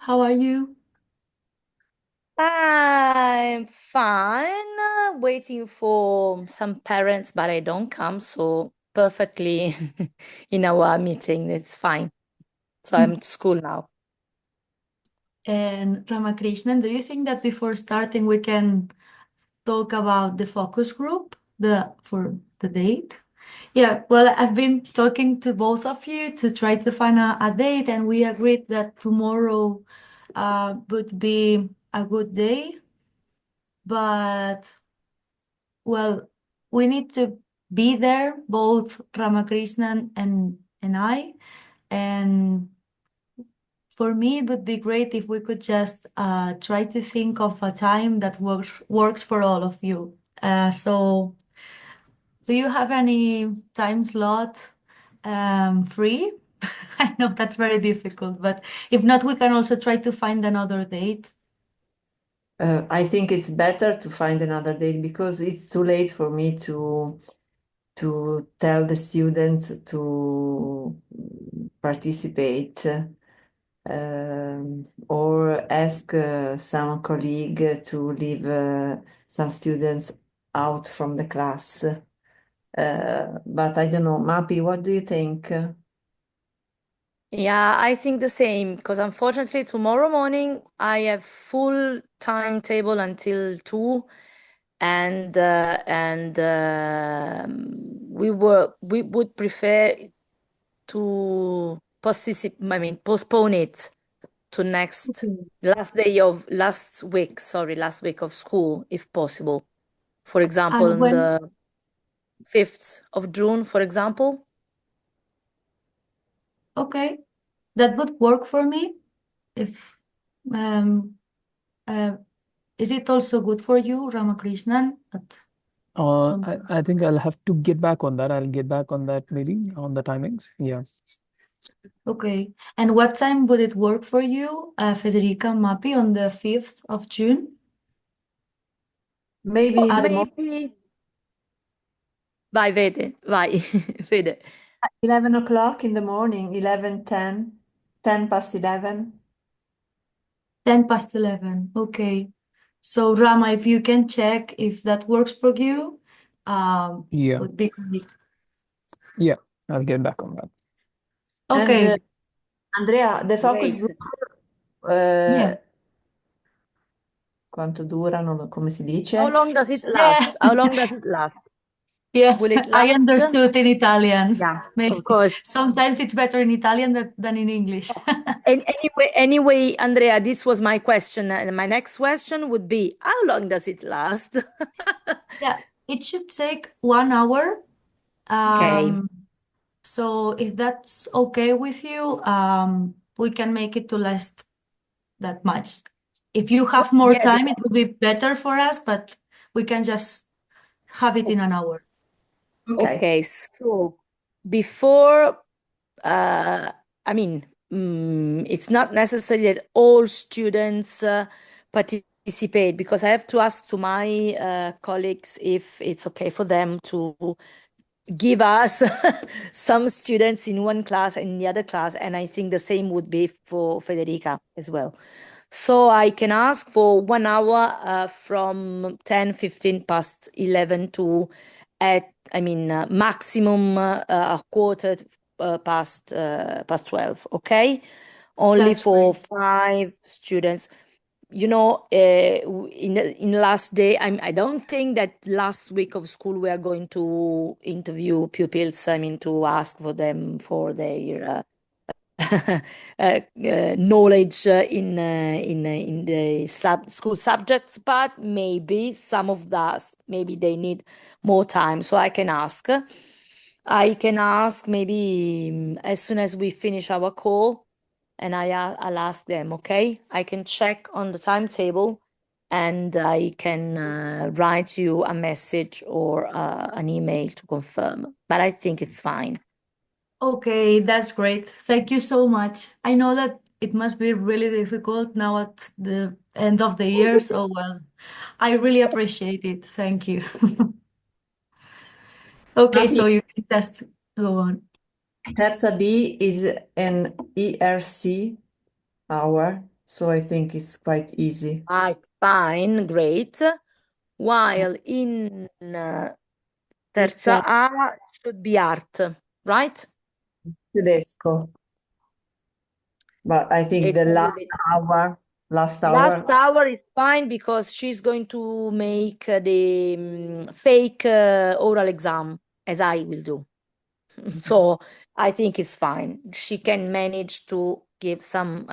How are you? I'm fine, waiting for some parents, but I don't come, so perfectly in our meeting. It's fine. So I'm at school now. And Ramakrishnan, do you think that before starting we can talk about the focus group, the for the date? Yeah, well, I've been talking to both of you to try to find a date, and we agreed that tomorrow would be a good day. But well, we need to be there, both Ramakrishnan and I. And for me, it would be great if we could just try to think of a time that works for all of you. So, do you have any time slot free? I know that's very difficult, but if not, we can also try to find another date. I think it's better to find another date because it's too late for me to tell the students to participate or ask some colleague to leave some students out from the class. But I don't know, Mappy, what do you think? Yeah, I think the same because unfortunately tomorrow morning I have full timetable until 2 and we would prefer to postpone it to Okay. last week of school, if possible. For example, And on when, the 5th of June, for example. okay, that would work for me. If um, uh, is it also good for you, Ramakrishnan? At some I, point? I think I'll have to get back on that. I'll get back on that maybe on the timings. Yeah. Okay. And what time would it work for you, Federica Mappi, on the 5th of June? Maybe in the morning, Maybe. Vai, Vede, vai, Fede. 11 o'clock in the morning, 11:10, 10 past 11. 10 past 11. Okay. So, Rama, if you can check if that works for you, Yeah. would be great. Yeah. I'll get back on that. And Okay. Andrea, the focus Great. group, Yeah. quanto durano, come si How dice? long does it last? Yeah. How long does it last? Yeah. Will it I last? understood in Italian. Yeah, of Maybe course. sometimes it's better in Italian than in English. And anyway, Andrea, this was my question. And my next question would be, how long does it last? Yeah, it should take 1 hour. Okay. Um, so if that's okay with you, we can make it to last that much. If you have more Yeah. time, it would be better for us, but we can just have it in an hour. Okay. Okay. So before, uh, I mean, it's not necessary that all students participate because I have to ask to my colleagues if it's okay for them to give us some students in one class and in the other class. And I think the same would be for Federica as well. So I can ask for 1 hour from 10:15 past 11 to maximum a quarter past 12. Okay. Only That's for great. 5 students. In the last day, I don't think that last week of school we are going to interview pupils. I mean, to ask for them for their knowledge in the school subjects, but maybe some of us maybe they need more time. So I can ask. I can ask maybe as soon as we finish our call, and I'll ask them. Okay, I can check on the timetable, and I can write you a message or an email to confirm. But I think it's fine. Okay, that's great. Thank you so much. I know that it must be really difficult now at the end of the year, so well, I really appreciate it. Thank you. Okay, Mappy, so you can just go on. Terza B is an ERC hour, so I think it's quite easy. Fine, great. While in terza It's A should be art, right? tedesco, but I think It's the a little bit. last Last hour, hour is fine because she's going to make the fake oral exam as I will do. So I think it's fine. She can manage to give some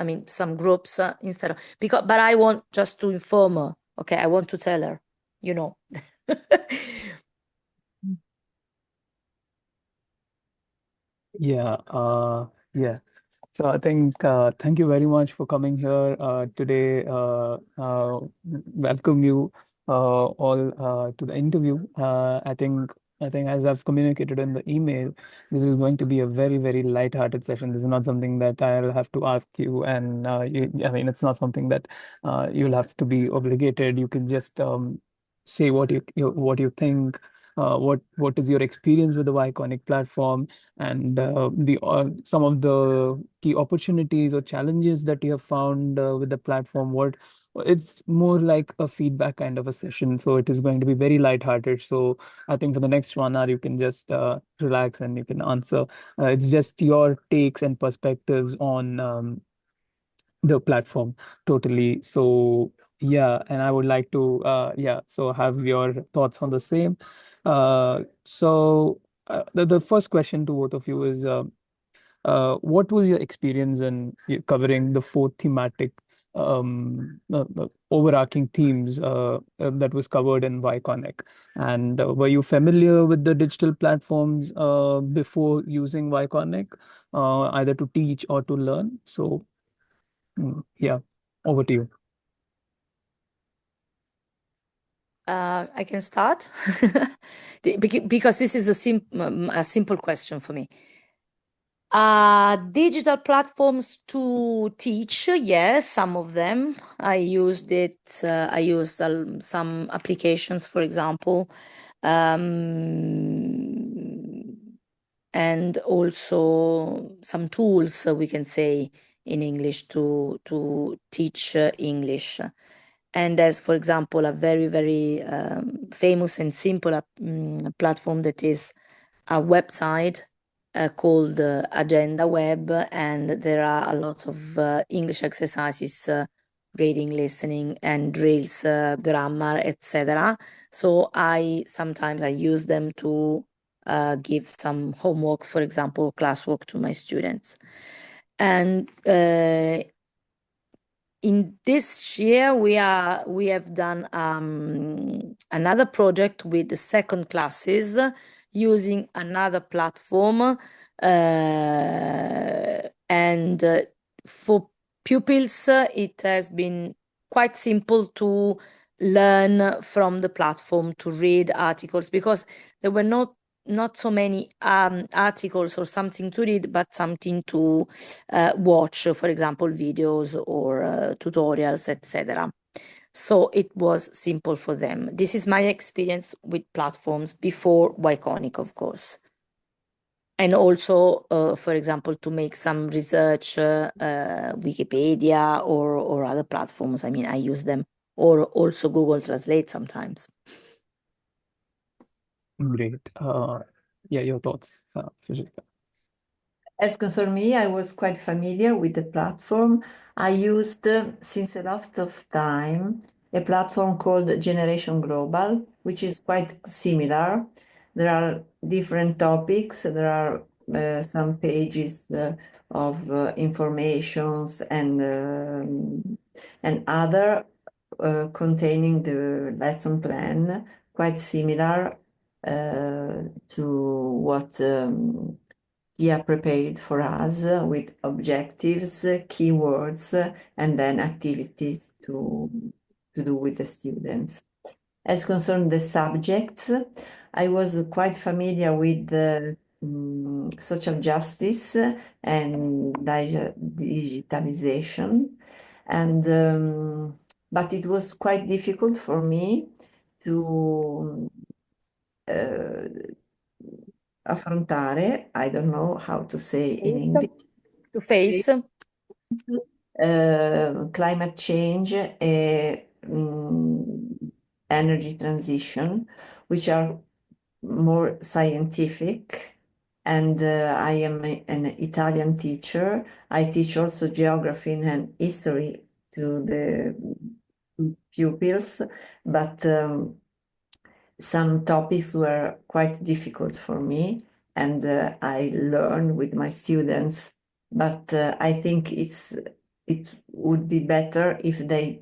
groups instead of because, but I want just to inform her. Okay, I want to tell her, you know. Yeah, yeah. So I think thank you very much for coming here today. Welcome you all to the interview. I think as I've communicated in the email, this is going to be a very, very light-hearted session. This is not something that I'll have to ask you, and I mean, it's not something that you'll have to be obligated. You can just say what you think. What is your experience with the Yconic platform, and the some of the key opportunities or challenges that you have found with the platform. What It's more like a feedback kind of a session, so it is going to be very lighthearted. So I think for the next 1 hour you can just relax and you can answer. It's just your takes and perspectives on the platform totally. So yeah, and I would like to so have your thoughts on the same. The first question to both of you is what was your experience in covering the four thematic overarching themes that was covered in Yconic? And were you familiar with the digital platforms before using Yconic, either to teach or to learn? So yeah, over to you. I can start because this is a simple question for me. Digital platforms to teach, yes, some of them. I used it. I used some applications, for example, and also some tools, we can say in English, to teach English. And as, for example, a very, very famous and simple platform that is a website called Agenda Web, and there are a lot of English exercises, reading, listening, and drills, grammar, etc. So I sometimes use them to give some homework, for example, classwork to my students. And in this year, we have done another project with the second classes using another platform, and for pupils, it has been quite simple to learn from the platform to read articles because there were not so many articles or something to read, but something to watch, for example, videos or tutorials, etc. So it was simple for them. This is my experience with platforms before Yconic, of course. And also, for example, to make some research, Wikipedia or other platforms. I mean, I use them, or also Google Translate sometimes. Great. Yeah, your thoughts, Fujita. as concerned me, I was quite familiar with the platform. I used, since a lot of time, a platform called Generation Global, which is quite similar. There are different topics. There are some pages of informations and other containing the lesson plan, quite similar to what Pia prepared for us with objectives, keywords, and then activities to do with the students. As concerned the subjects, I was quite familiar with the social justice and digitalization, and but it was quite difficult for me to affrontare, I don't know how to say in English, To face. climate change, energy transition, which are more scientific. And I am an Italian teacher. I teach also geography and history to the pupils, but some topics were quite difficult for me, and I learn with my students. But I think it would be better if they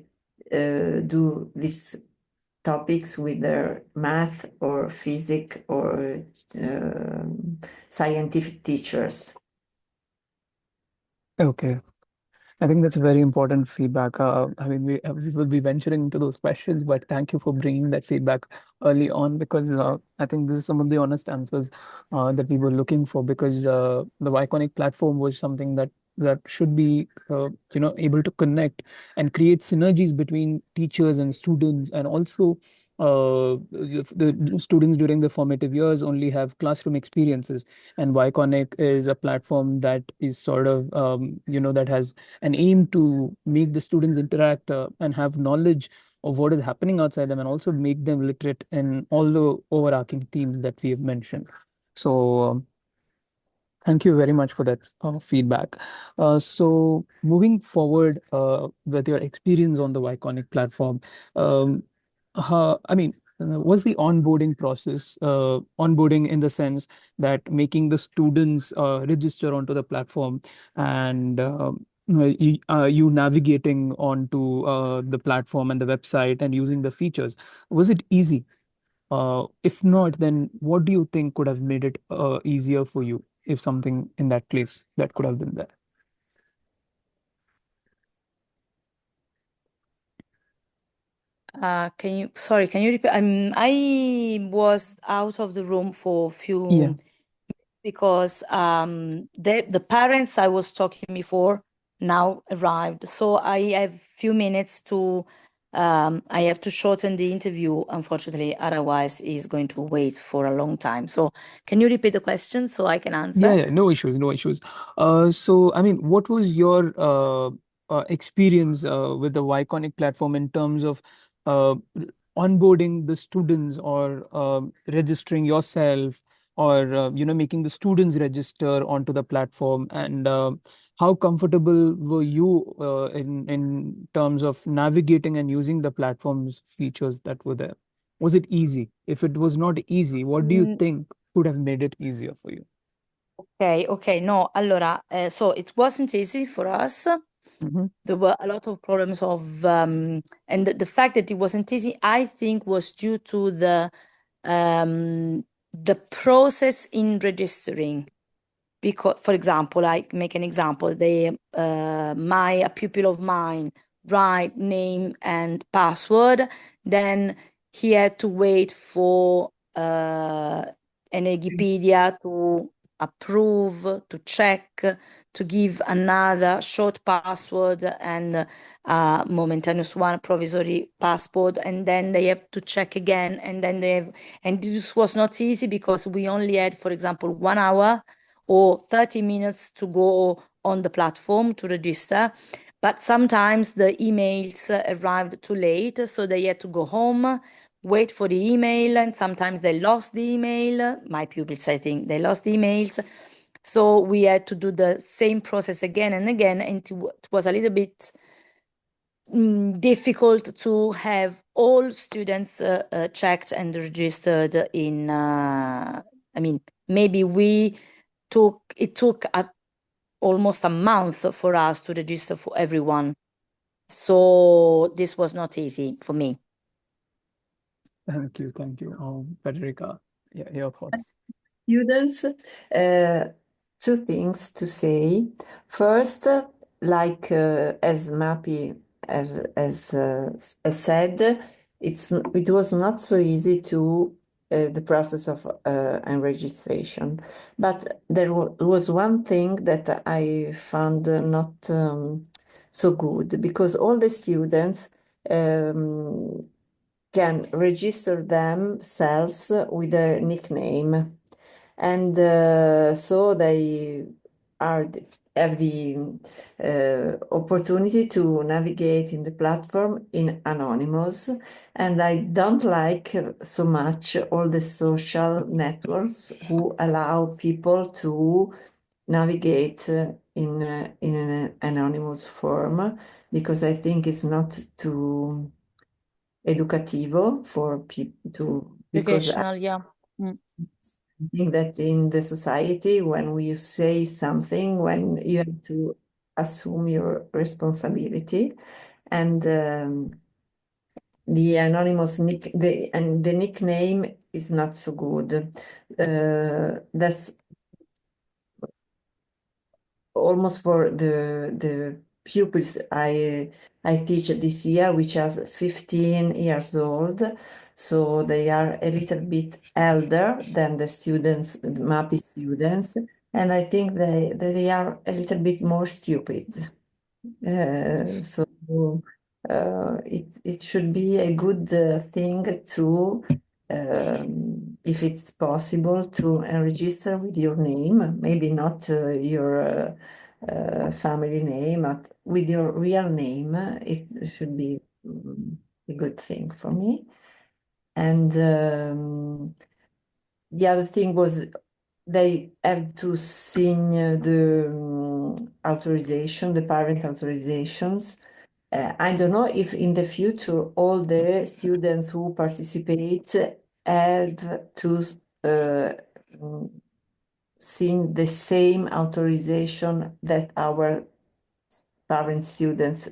do these topics with their math or physics or scientific teachers. Okay. I think that's a very important feedback. I mean, we will be venturing into those questions, but thank you for bringing that feedback early on, because I think this is some of the honest answers that we were looking for, because the Yconic platform was something that should be able to connect and create synergies between teachers and students, and also if the students during the formative years only have classroom experiences, and Yconic is a platform that is sort of that has an aim to make the students interact and have knowledge of what is happening outside them, and also make them literate in all the overarching themes that we have mentioned. So thank you very much for that feedback. So moving forward with your experience on the Yconic platform, I mean, what's the onboarding process? Onboarding in the sense that making the students register onto the platform, and you navigating onto the platform and the website and using the features. Was it easy? If not, then what do you think could have made it easier for you, if something in that place that could have been there? Can you repeat? I was out of the room for a Yeah. few because the parents I was talking before now arrived, so I have few minutes to I have to shorten the interview, unfortunately, otherwise he's going to wait for a long time. So can you repeat the question so I can answer? Yeah, no issues, no issues. So, I mean, what was your experience with the Yconic platform in terms of uh, onboarding the students, or registering yourself, or making the students register onto the platform, and how comfortable were you in terms of navigating and using the platform's features that were there? Was it easy? If it was not easy, what do you Mm, think could have made it easier for you? okay, no, allora, so it wasn't easy for us. Mhm. There were a lot of problems of, and the fact that it wasn't easy, I think, was due to the process in registering. Because, for example, I make an example, a pupil of mine write name and password, then he had to wait for an Wikipedia to approve, to check, to give another short password and momentaneous one, provisory passport, and then they have to check again, and then and this was not easy because we only had, for example, 1 hour or 30 minutes to go on the platform to register. But sometimes the emails arrived too late, so they had to go home, wait for the email, and sometimes they lost the email. My pupils, I think, they lost the emails. So we had to do the same process again and again, and it was a little bit difficult to have all students checked and registered in. I mean, maybe it took almost a month for us to register for everyone. So this was not easy for me. Thank you, thank you. Federica, yeah, your thoughts. Students, two things to say. First, like as Mappy has said, it was not so easy to the process of registration. But there was one thing that I found not so good, because all the students can register themselves with a nickname. And so they are have the opportunity to navigate in the platform in anonymous, and I don't like so much all the social networks who allow people to navigate in an anonymous form, because I think it's not too educativo for people to, because Educational, yeah. Mm. I think that in the society, when we say something, when you have to assume your responsibility, and the anonymous the nickname is not so good. That's almost for the pupils I teach this year, which has 15 years old. So they are a little bit elder than the students, the MAPI students, and I think they are a little bit more stupid. So it should be a good thing to, if it's possible, to register with your name, maybe not your family name, but with your real name. It should be a good thing for me. And the other thing was they have to sign the authorization, the parent authorizations. I don't know if in the future all the students who participate have to sign the same authorization that our parent students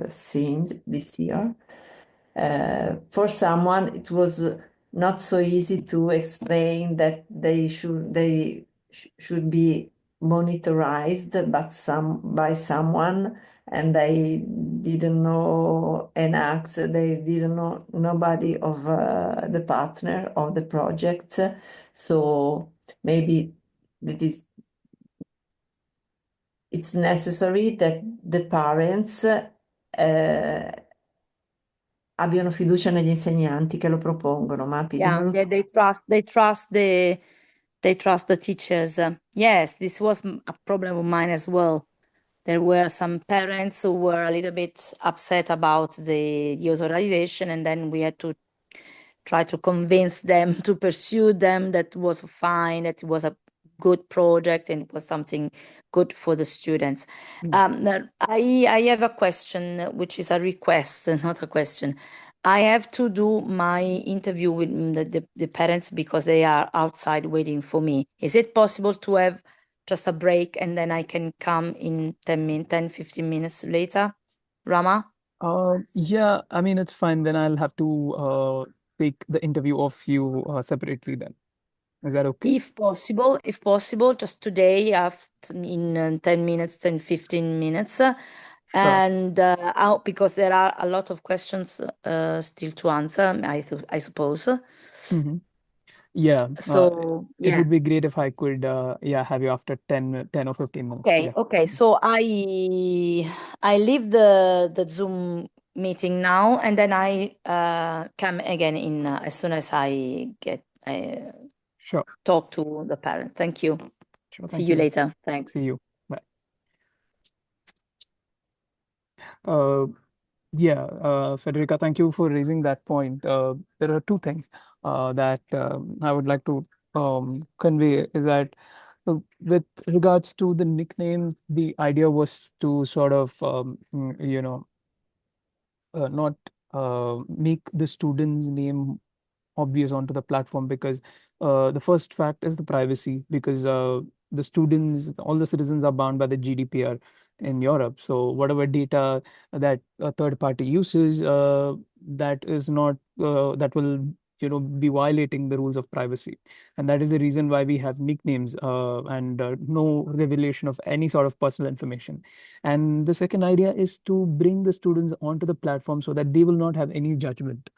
signed this year. For someone, it was not so easy to explain that they should be monitored, but by someone, and they didn't know an act. They didn't know nobody of the partner of the project. So maybe it is it's necessary that the parents abbiano fiducia negli insegnanti che lo propongono. Mapi, Yeah, dimmelo yeah, tu. they trust the teachers. Yes, this was a problem of mine as well. There were some parents who were a little bit upset about the authorization, and then we had to try to convince them to pursue them that was fine, that it was a good project and it was something good for the students. Now, I have a question, which is a request, not a question. I have to do my interview with the parents because they are outside waiting for me. Is it possible to have just a break and then I can come in 10, 15 minutes later, Rama? Yeah, I mean, it's fine. Then I'll have to take the interview of you separately then. Is that okay? If possible, just today, after in 10 minutes, 10, 15 minutes. Sure. And because there are a lot of questions still to answer, I suppose. Mm-hmm. Yeah, So, it yeah. would be great if I could, yeah, have you after 10 or 15 minutes. Yeah. Okay. So I leave the Zoom meeting now, and then I come again in as soon as I get Sure. talk to the parent. Thank you. Sure. See Thank you you. later. Thanks. See you. Bye. Uh, Yeah, Federica, thank you for raising that point. There are two things that I would like to convey is that with regards to the nickname, the idea was to sort of, not make the student's name obvious onto the platform because the first fact is the privacy because the students, all the citizens are bound by the GDPR in Europe. So whatever data that a third party uses, that is not that will be violating the rules of privacy, and that is the reason why we have nicknames and no revelation of any sort of personal information. And the second idea is to bring the students onto the platform so that they will not have any judgment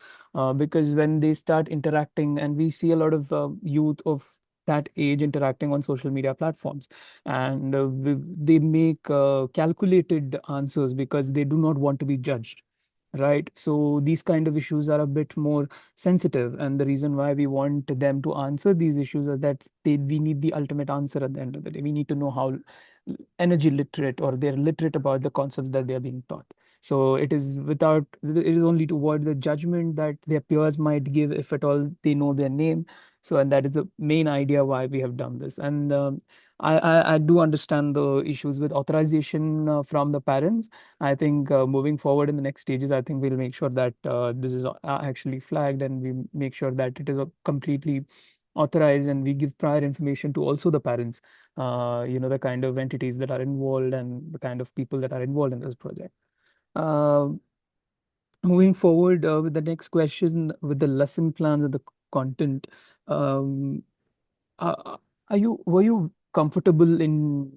because when they start interacting, and we see a lot of youth of that age interacting on social media platforms, and they make calculated answers because they do not want to be judged. right? So these kind of issues are a bit more sensitive, and the reason why we want them to answer these issues is that we need the ultimate answer at the end of the day. We need to know how energy literate or they're literate about the concepts that they are being taught. So it is only toward the judgment that their peers might give, if at all they know their name. So, and that is the main idea why we have done this. And I do understand the issues with authorization from the parents. I think moving forward in the next stages, I think we'll make sure that this is actually flagged, and we make sure that it is completely authorized, and we give prior information to also the parents, the kind of entities that are involved and the kind of people that are involved in this project. Uh, Moving forward with the next question, with the lesson plans and the content, um, uh, were you comfortable in,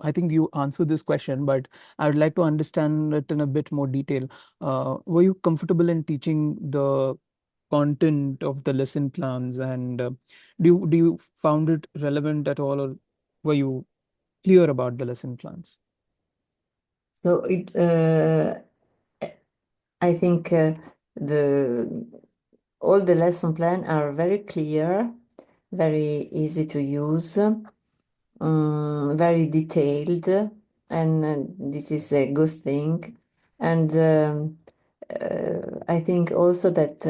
I think you answered this question, but I would like to understand it in a bit more detail. Were you comfortable in teaching the content of the lesson plans, and do you found it relevant at all, or were you clear about the lesson plans? So I think all the lesson plan are very clear, very easy to use, very detailed, and this is a good thing. And I think also that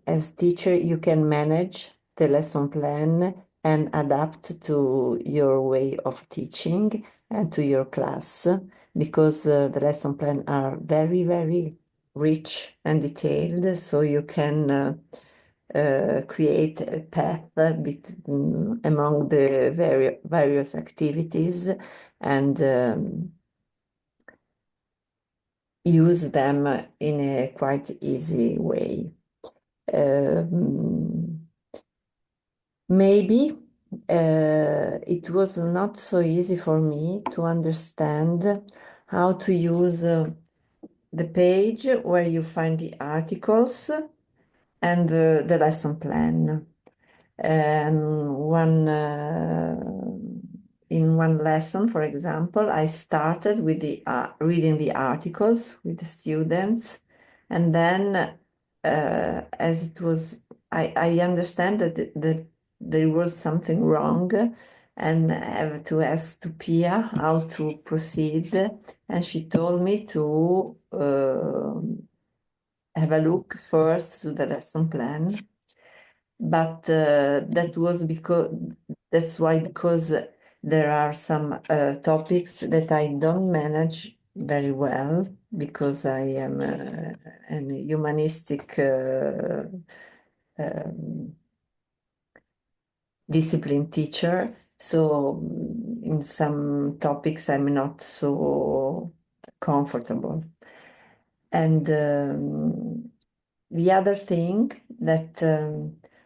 as teacher you can manage the lesson plan and adapt to your way of teaching and to your class, because the lesson plan are very, very rich and detailed, so you can create a path among the various activities and use them in a quite easy way. Maybe it was not so easy for me to understand how to use the page where you find the articles and the lesson plan. And in one lesson, for example, I started with reading the articles with the students, and then as it was, I understand that there was something wrong, and I have to ask to Pia how to proceed, and she told me to have a look first to the lesson plan. But that's why, because there are some topics that I don't manage very well, because I am an humanistic discipline teacher. So in some topics I'm not so comfortable. And the other thing that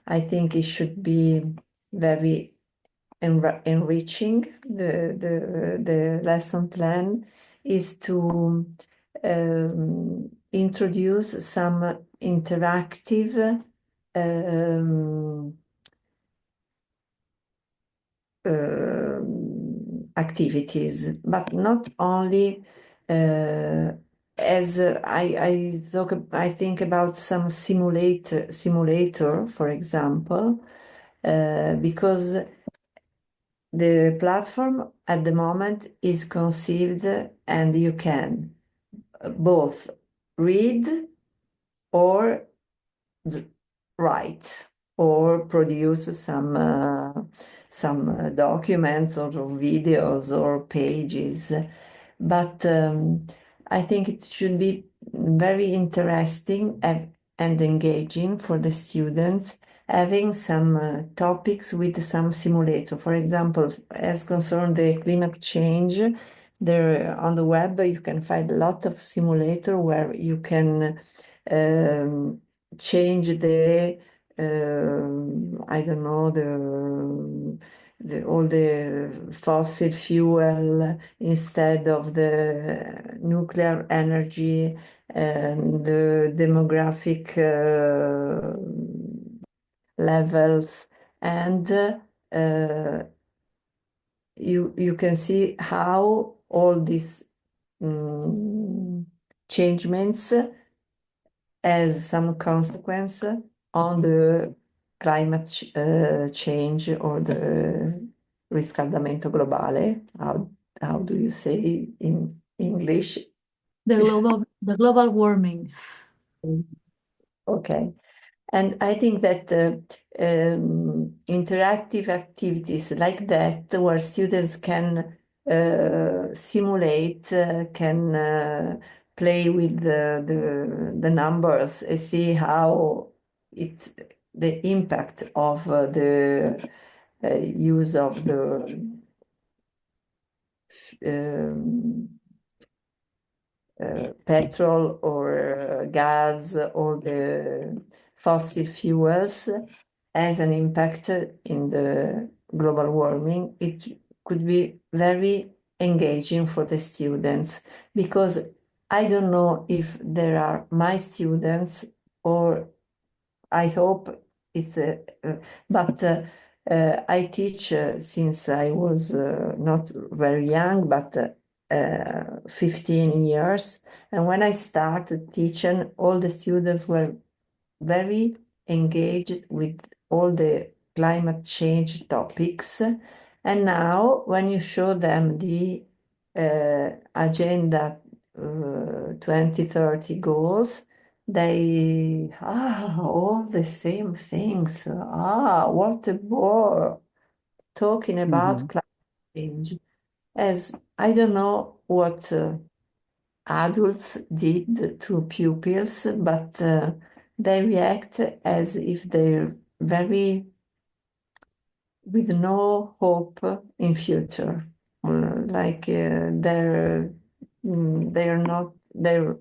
I think it should be very enriching the lesson plan is to introduce some interactive activities, but not only as I think about some simulator, for example, because the platform at the moment is conceived and you can both read or write or produce some documents or videos or pages. But I think it should be very interesting and engaging for the students, having some topics with some simulator. For example, as concerned the climate change, there on the web you can find a lot of simulator where you can change the I don't know, all the fossil fuel instead of the nuclear energy, and the demographic levels, and you can see how all these changements as some consequence on the climate change or the riscaldamento globale. How do you say in English? The global warming. Okay. And I think that interactive activities like that, where students can simulate, can play with the numbers and see how it's the impact of the use of the um, petrol or gas or the fossil fuels has an impact in the global warming. It could be very engaging for the students, because I don't know if there are my students, or I hope it's but I teach since I was not very young, but 15 years. And when I started teaching, all the students were very engaged with all the climate change topics. And now, when you show them the Agenda 2030 goals, they, all the same things. What a bore talking about climate change. As I don't know what adults did to pupils, but they react as if they're very with no hope in future. Like they're not, their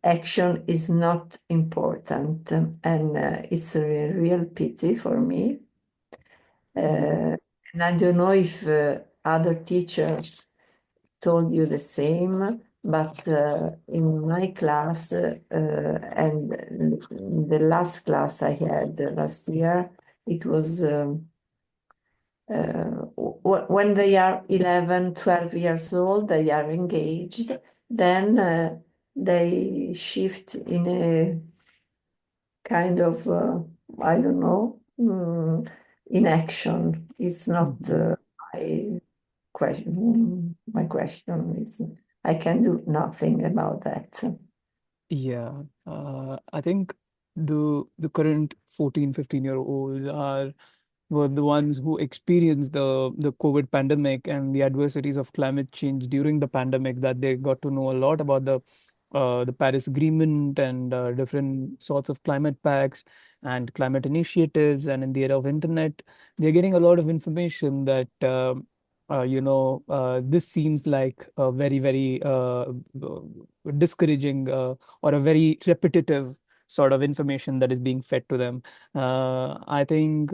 action is not important, and it's a real pity for me. And I don't know if other teachers told you the same, but in my class and the last class I had last year, it was when they are 11, 12 years old, they are engaged, then they shift in a kind of, I don't know, inaction. It's not my question. My question is, I can do nothing about that. Yeah, I think the current 14, 15-year-olds were the ones who experienced the COVID pandemic and the adversities of climate change during the pandemic, that they got to know a lot about the Paris Agreement and different sorts of climate pacts and climate initiatives. And in the era of internet, they're getting a lot of information that this seems like a very, very discouraging or a very repetitive sort of information that is being fed to them. I think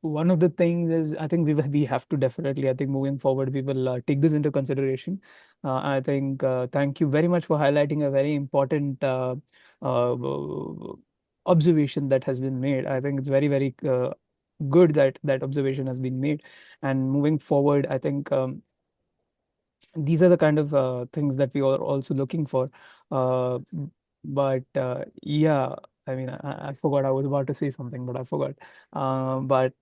one of the things is, I think we have to definitely, I think moving forward, we will take this into consideration. I think thank you very much for highlighting a very important uh, observation that has been made. I think it's very, very good that that observation has been made. And moving forward, I think these are the kind of things that we are also looking for. Uh, but yeah, I mean, I forgot I was about to say something, but I forgot. But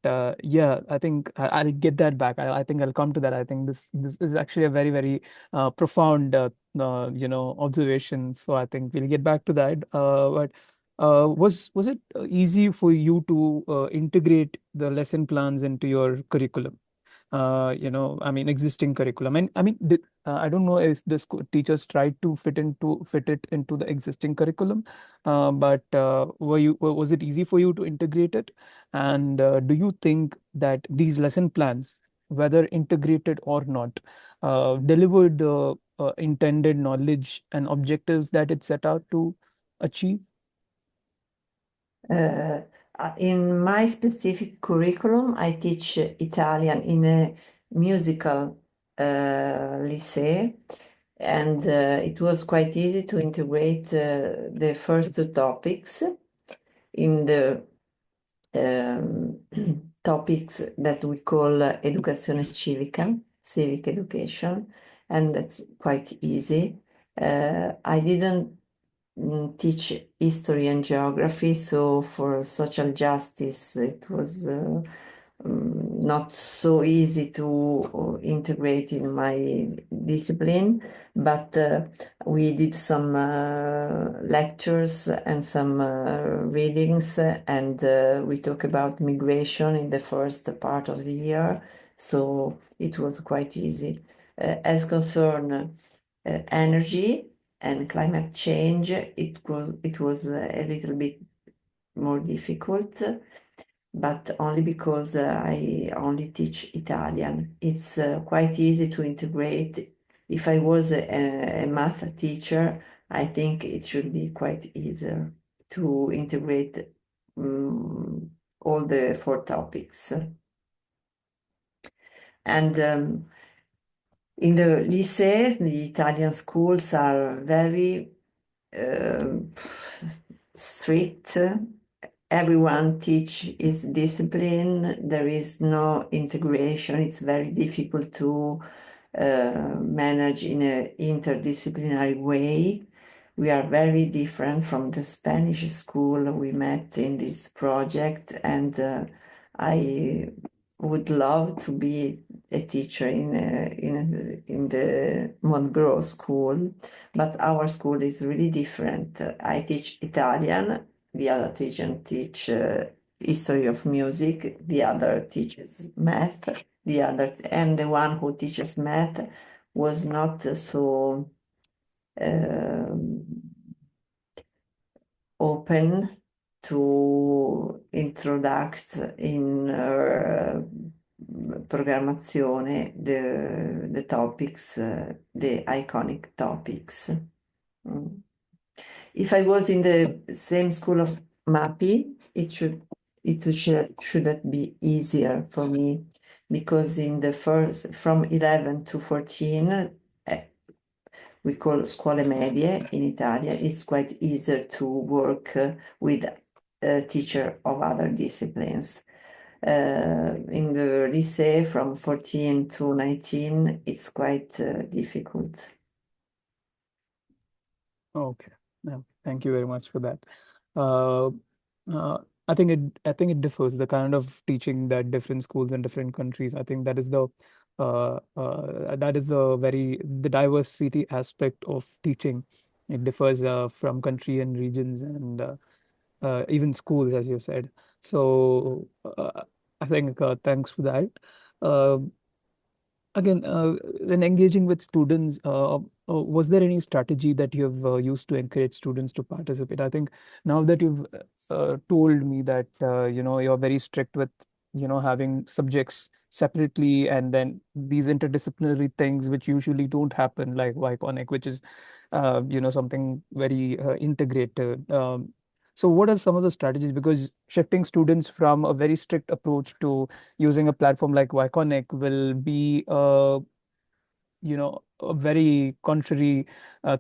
yeah, I think I'll get that back. I think I'll come to that. I think this is actually a very, very profound observation. So I think we'll get back to that. But was it easy for you to integrate the lesson plans into your curriculum? I mean, existing curriculum. And I mean, I don't know if the teachers tried to fit it into the existing curriculum, but was it easy for you to integrate it? And do you think that these lesson plans, whether integrated or not, delivered the intended knowledge and objectives that it set out to achieve? In my specific curriculum, I teach Italian in a musical lycée, and it was quite easy to integrate the first two topics in the topics that we call educazione civica, civic education, and that's quite easy. I didn't teach history and geography, so for social justice it was not so easy to integrate in my discipline, but we did some lectures and some readings, and we talk about migration in the first part of the year, so it was quite easy. As concern energy and climate change, it was a little bit more difficult, but only because I only teach Italian. It's quite easy to integrate. If I was a math teacher, I think it should be quite easier to integrate all the 4 topics. And in the lycée, the Italian schools are very strict. Everyone teach is discipline. There is no integration. It's very difficult to manage in an interdisciplinary way. We are very different from the Spanish school we met in this project, and I would love to be a teacher in the Montgro school, but our school is really different. I teach Italian, the other teacher teach history of music, the other teaches math, and the one who teaches math was not so open to introduce in programmazione the topics, the iconic topics. If I was in the same school of MAPI, it should be easier for me, because in the first, from 11 to 14, we call scuole medie in Italia, it's quite easier to work with a teacher of other disciplines. In the lycée, from 14 to 19, it's quite difficult. Okay. Yeah, thank you very much for that. I think it differs, the kind of teaching that different schools in different countries. I think that is the the diversity aspect of teaching. It differs from country and regions, and even schools, as you said. So I think thanks for that. Uh, Again, when engaging with students, was there any strategy that you have used to encourage students to participate? I think now that you've told me that you're very strict with having subjects separately, and then these interdisciplinary things which usually don't happen, like Yconic, which is something very integrated. So what are some of the strategies? Because shifting students from a very strict approach to using a platform like Yconic will be a very contrary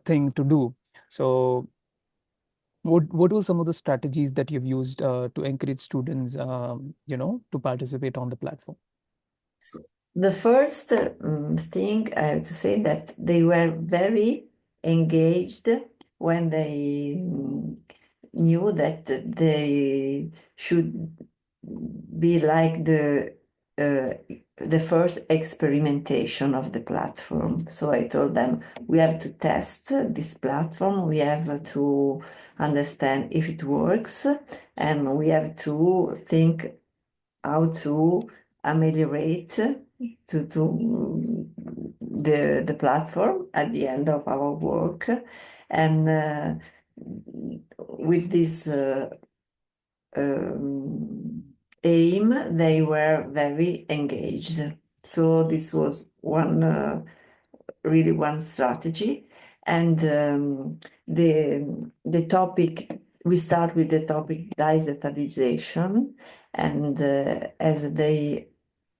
thing to do. So what were some of the strategies that you've used to encourage students to participate on the platform? So the first thing I have to say that they were very engaged when they knew that they should be like the first experimentation of the platform. So I told them, we have to test this platform, we have to understand if it works, and we have to think how to ameliorate to the platform at the end of our work. And with this aim, they were very engaged. So this was really one strategy. And the topic, we start with the topic digitalisation, and as they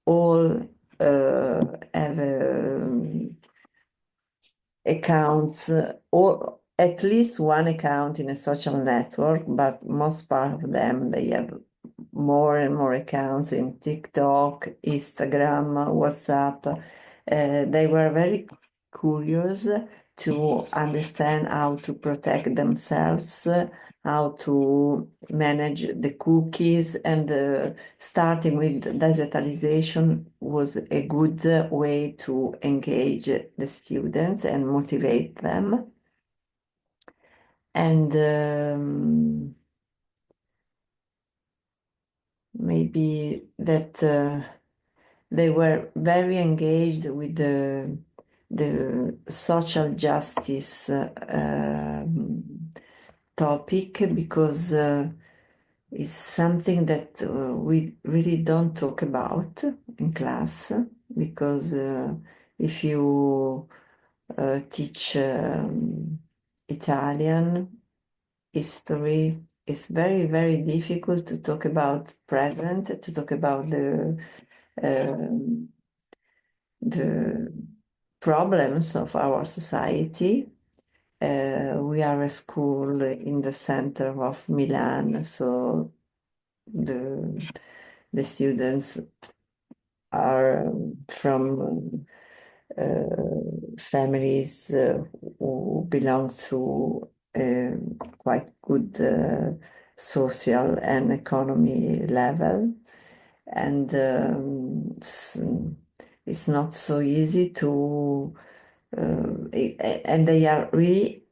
all have accounts, or at least one account in a social network, but most part of them, they have more and more accounts in TikTok, Instagram, WhatsApp. They were very curious to understand how to protect themselves, how to manage the cookies, and starting with digitalization was a good way to engage the students and motivate them. And maybe that they were very engaged with the social justice topic, because it's something that we really don't talk about in class, because if you teach Italian history, it's very, very difficult to talk about present, to talk about the problems of our society. We are a school in the center of Milan, so the students are from families who belong to quite good social and economy level, and it's not so easy to and they are really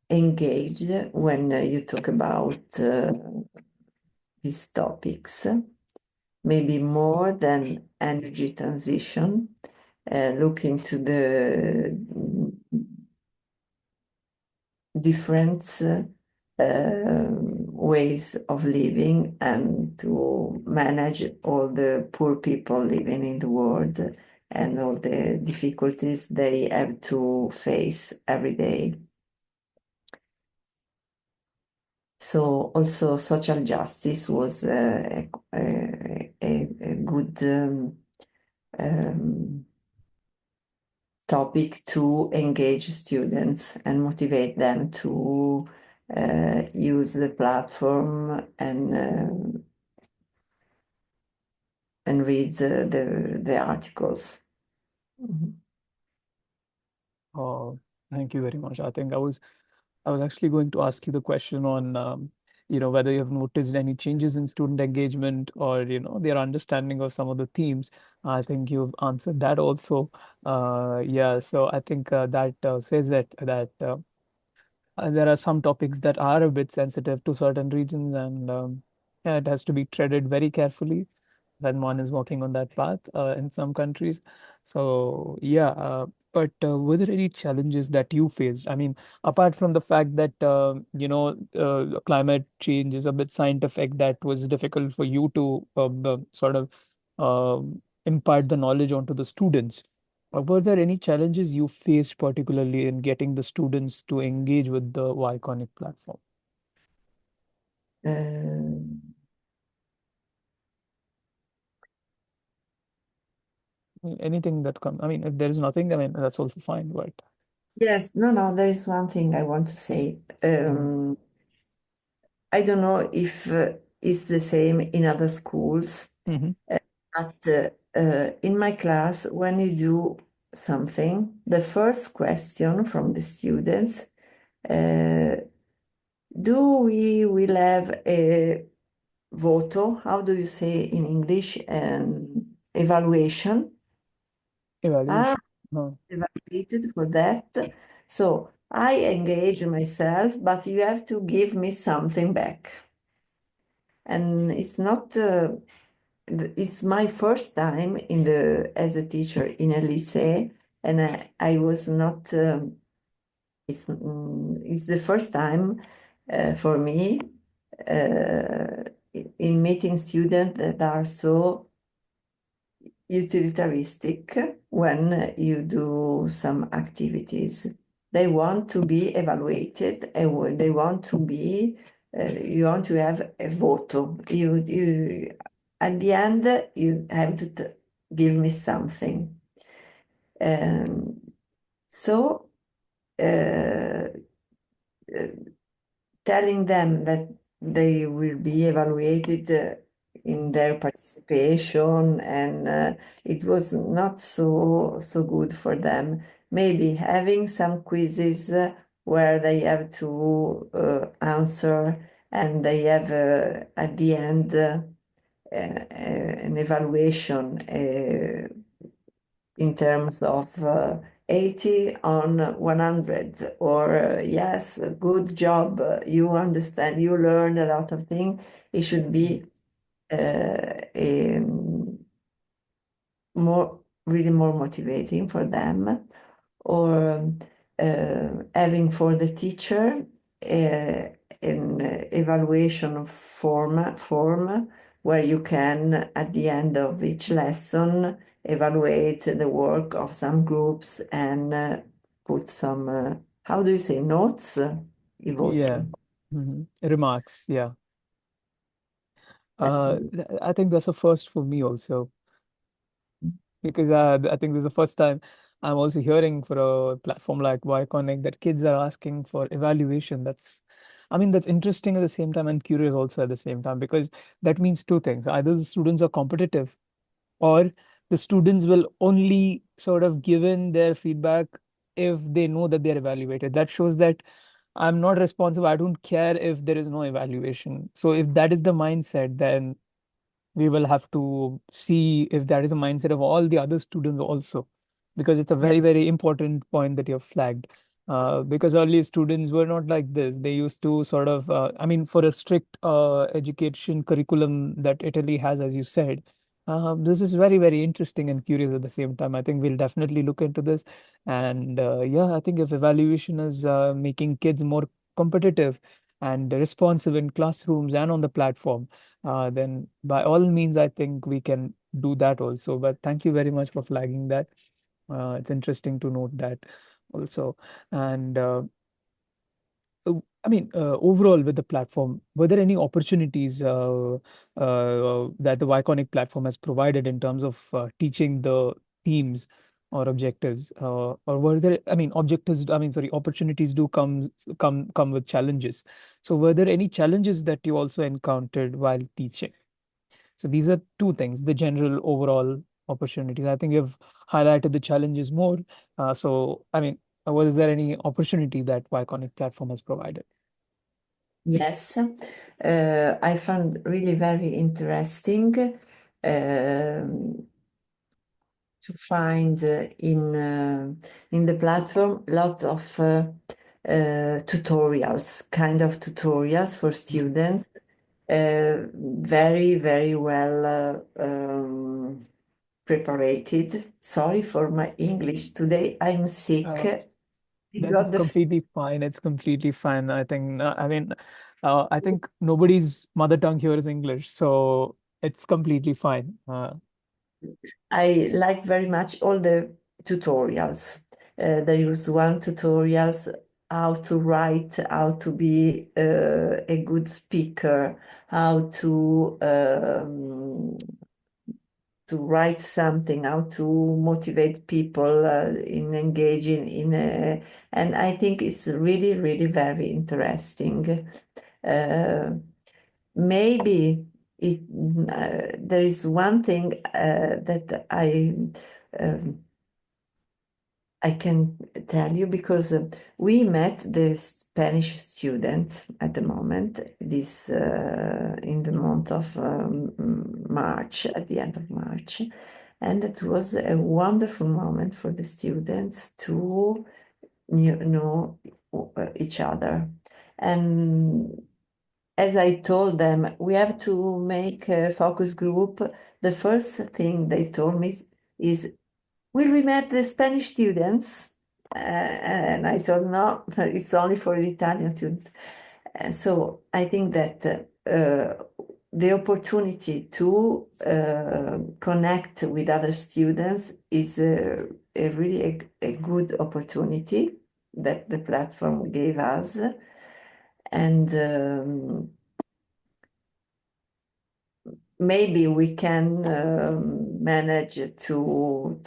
engaged when you talk about these topics, maybe more than energy transition, look into the different ways of living and to manage all the poor people living in the world and all the difficulties they have to face every day. So also social justice was a good topic to engage students and motivate them to use the platform and read the articles. Oh, thank you very much. I think I was actually going to ask you the question on whether you have noticed any changes in student engagement or their understanding of some of the themes. I think you've answered that also. Yeah, so I think that says that there are some topics that are a bit sensitive to certain regions, and yeah, it has to be treaded very carefully when one is walking on that path in some countries. So yeah, but were there any challenges that you faced? I mean, apart from the fact that climate change is a bit scientific, that was difficult for you to sort of impart the knowledge onto the students. Were there any challenges you faced, particularly in getting the students to engage with the Yconic platform? Anything that comes, I mean, if there is nothing, I mean, that's also fine, but Yes, no, there is one thing I want to say. I don't know if it's the same in other schools, but in my class, when you do something, the first question from the students, do we will have a voto? How do you say in English? Evaluation. evaluation. No. Evaluated for that. So I engage myself, but you have to give me something back. And it's not, it's my first time as a teacher in a lycée, and I was not, it's the first time for me in meeting students that are so utilitaristic when you do some activities. They want to be evaluated and they want to be, you want to have a voto. At the end, you have to give me something. So, telling them that they will be evaluated in their participation, and it was not so good for them. Maybe having some quizzes where they have to answer, and they have at the end an evaluation in terms of 80 on 100, or yes, good job, you understand, you learn a lot of things. It should be really more motivating for them, or having for the teacher an evaluation form where you can, at the end of each lesson, evaluate the work of some groups and put some, how do you say, notes? I Yeah. voti. Remarks. Yeah. I think that's a first for me also, because I think this is the first time I'm also hearing for a platform like Yconic that kids are asking for evaluation. I mean, that's interesting at the same time and curious also at the same time, because that means two things. Either the students are competitive, or the students will only sort of give in their feedback if they know that they're evaluated. That shows that I'm not responsible. I don't care if there is no evaluation. So if that is the mindset, then we will have to see if that is the mindset of all the other students also, because it's a Yeah. very, very important point that you have flagged. Because earlier students were not like this. They used to sort of, I mean, for a strict education curriculum that Italy has, as you said, this is very, very interesting and curious at the same time. I think we'll definitely look into this. And yeah, I think if evaluation is making kids more competitive and responsive in classrooms and on the platform, then by all means, I think we can do that also. But thank you very much for flagging that. It's interesting to note that also. And I mean, overall with the platform, were there any opportunities that the Yconic platform has provided in terms of teaching the themes or objectives? Or were there, I mean, sorry, opportunities do come with challenges. So were there any challenges that you also encountered while teaching? So these are two things, the general overall opportunities. I think you've highlighted the challenges more. So, I mean, was there any opportunity that Yconic platform has provided? Yes, I found really very interesting to find in the platform lots of tutorials, kind of tutorials for students, very, very well prepared. Sorry for my English today. I'm sick. Uh, I that got is completely fine. It's completely fine. I think, I mean, I think nobody's mother tongue here is English, so it's completely fine. I like very much all the tutorials. There is one tutorials how to write, how to be a good speaker, how to write something, how to motivate people in engaging in a, and I think it's really, really very interesting. Maybe there is one thing that um, I can tell you, because we met the Spanish students at the moment, this in the month of March, at the end of March, and it was a wonderful moment for the students to know each other. And as I told them, we have to make a focus group. The first thing they told me is, will we met the Spanish students? And I told, no, it's only for the Italian students. And so I think that the opportunity to connect with other students is a really a good opportunity that the platform gave us. And maybe we can manage to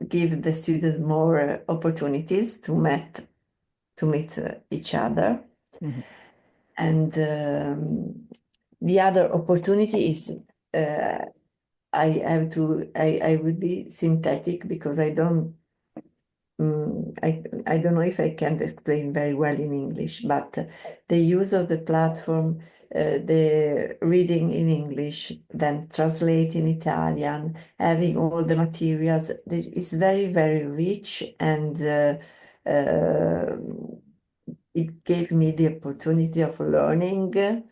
give the students more opportunities to meet each other. Mhm. And The other opportunity is I will be synthetic because I don't know if I can explain very well in English, but the use of the platform, the reading in English, then translate in Italian, having all the materials, is very, very rich, and it gave me the opportunity of learning,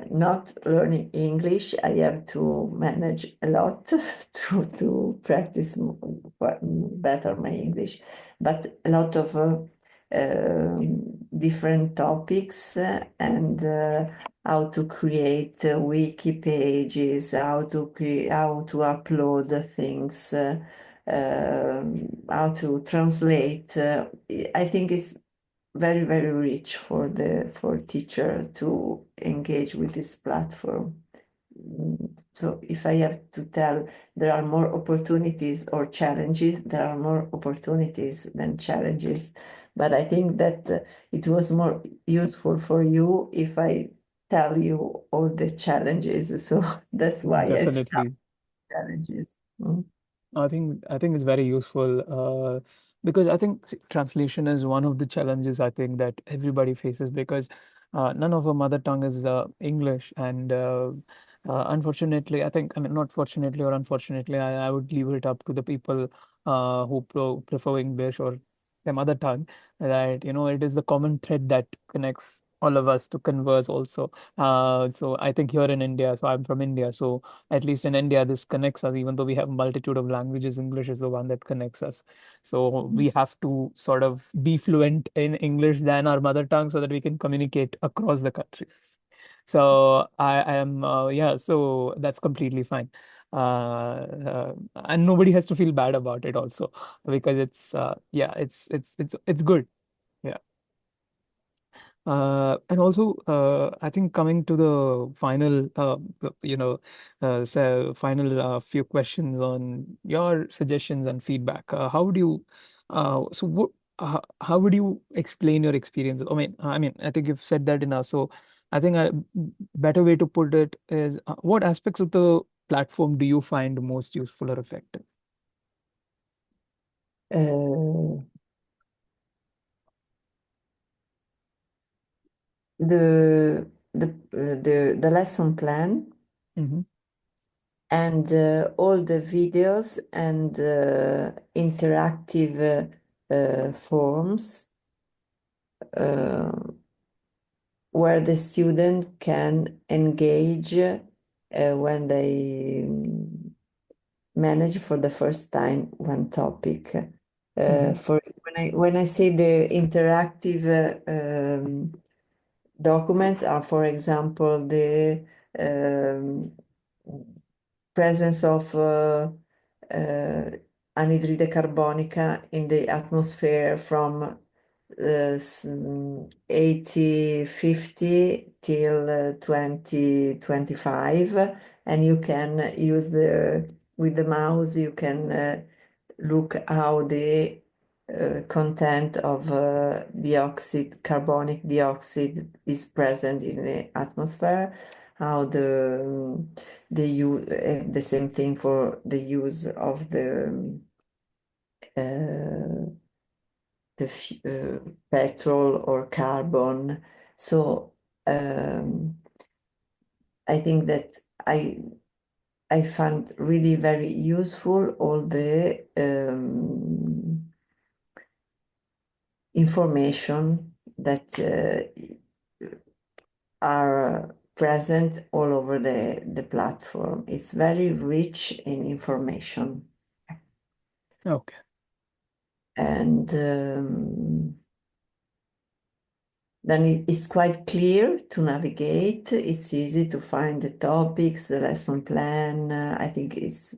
not learning English. I have to manage a lot to practice better my English, but a lot of different topics, and how to create wiki pages, how to upload the things, how to translate. I think it's very, very rich for teacher to engage with this platform. So if I have to tell, there are more opportunities or challenges, there are more opportunities than challenges. But I think that it was more useful for you if I tell you all the challenges. So that's why I start Definitely. challenges. I think it's very useful because I think translation is one of the challenges I think that everybody faces because none of our mother tongue is English, and unfortunately, I mean, not fortunately or unfortunately, I would leave it up to the people who prefer English or their mother tongue, that it is the common thread that connects all of us to converse also. So I think here in India, so I'm from India, so at least in India, this connects us, even though we have a multitude of languages, English is the one that connects us. So we have to sort of be fluent in English than our mother tongue so that we can communicate across the country. So I am, yeah, so that's completely fine. And nobody has to feel bad about it also, because yeah, it's good. Yeah. And also, I think coming to the final, so final few questions on your suggestions and feedback. How would you, so what, how would you explain your experience? I mean, I think you've said that enough. So I think a better way to put it is, what aspects of the platform do you find most useful or effective? Uh, the lesson plan, Mm-hmm. and all the videos and interactive forms where the student can engage when they manage for the first time one topic. For when I say the interactive documents are, for example, the um, presence of anhydride carbonica in the atmosphere from 1850 till 2025, and you can use with the mouse, you can look how the content of carbonic dioxide is present in the atmosphere, how the same thing for the use of uh, petrol or carbon. So I think that I found really very useful all the information that are present all over the platform. It's very rich in information. Okay. And then it's quite clear to navigate. It's easy to find the topics, the lesson plan. I think it's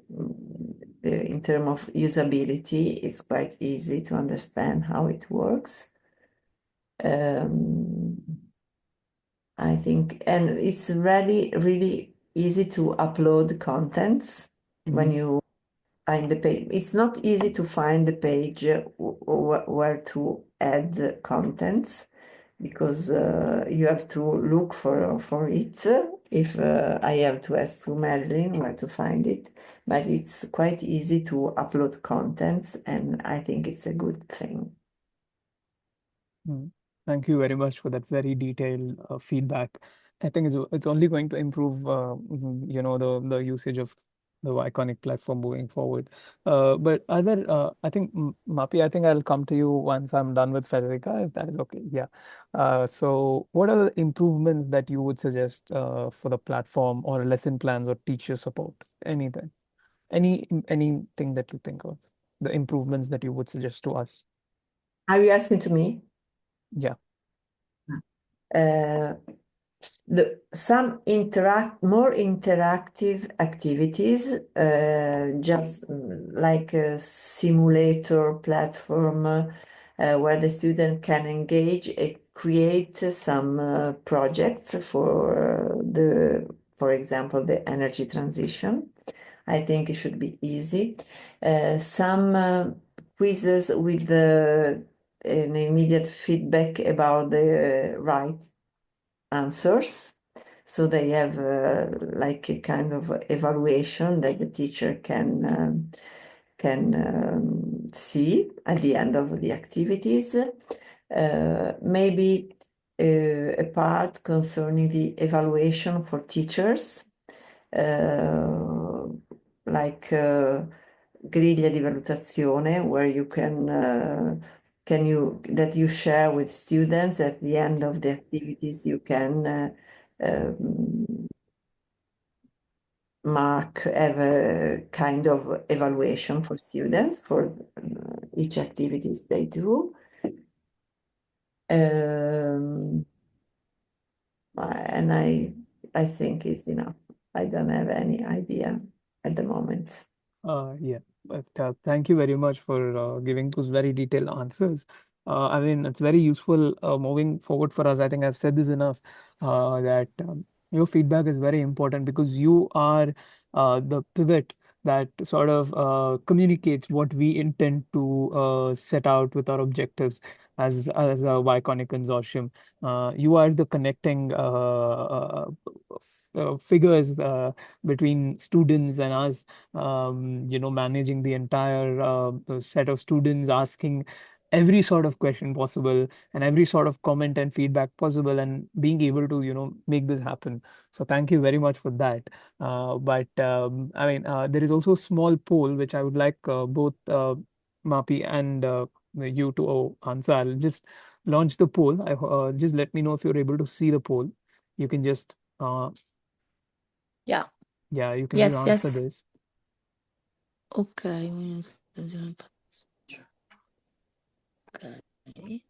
in terms of usability, it's quite easy to understand how it works. I think, and it's really, really easy to upload contents when you find the page. It's not easy to find the page where to add the contents, because you have to look for it if I have to ask to Marilyn where to find it, but it's quite easy to upload contents, and I think it's a good thing. Thank you very much for that very detailed feedback. I think it's only going to improve, the usage of the Yconic platform moving forward. But other, I think, Mapi, I think I'll come to you once I'm done with Federica, if that is okay. Yeah. So what are the improvements that you would suggest for the platform or lesson plans or teacher support? Anything, anything that you think of, the improvements that you would suggest to us? Are you asking to me? Yeah. Uh, some more interactive activities, just like a simulator platform where the student can engage and create some projects for example, the energy transition. I think it should be easy. Some quizzes with an immediate feedback about the right answers. So they have like a kind of evaluation that the teacher can see at the end of the activities. Maybe a part concerning the evaluation for teachers, like griglia di valutazione, where that you share with students at the end of the activities. You can have a kind of evaluation for students for each activities they do. And I think it's enough. I don't have any idea at the moment. Yeah, but thank you very much for giving those very detailed answers. I mean, it's very useful moving forward for us. I think I've said this enough that your feedback is very important because you are the pivot that sort of communicates what we intend to set out with our objectives as a Yconic consortium. You are the connecting figures between students and us, managing the entire set of students, asking every sort of question possible and every sort of comment and feedback possible, and being able to, make this happen. So thank you very much for that. But I mean, there is also a small poll which I would like both Mapi and you to answer. I'll just launch the poll. Just let me know if you're able to see the poll. You can just Yeah. yeah, you can just Yes, answer yes. this. Okay. Okay.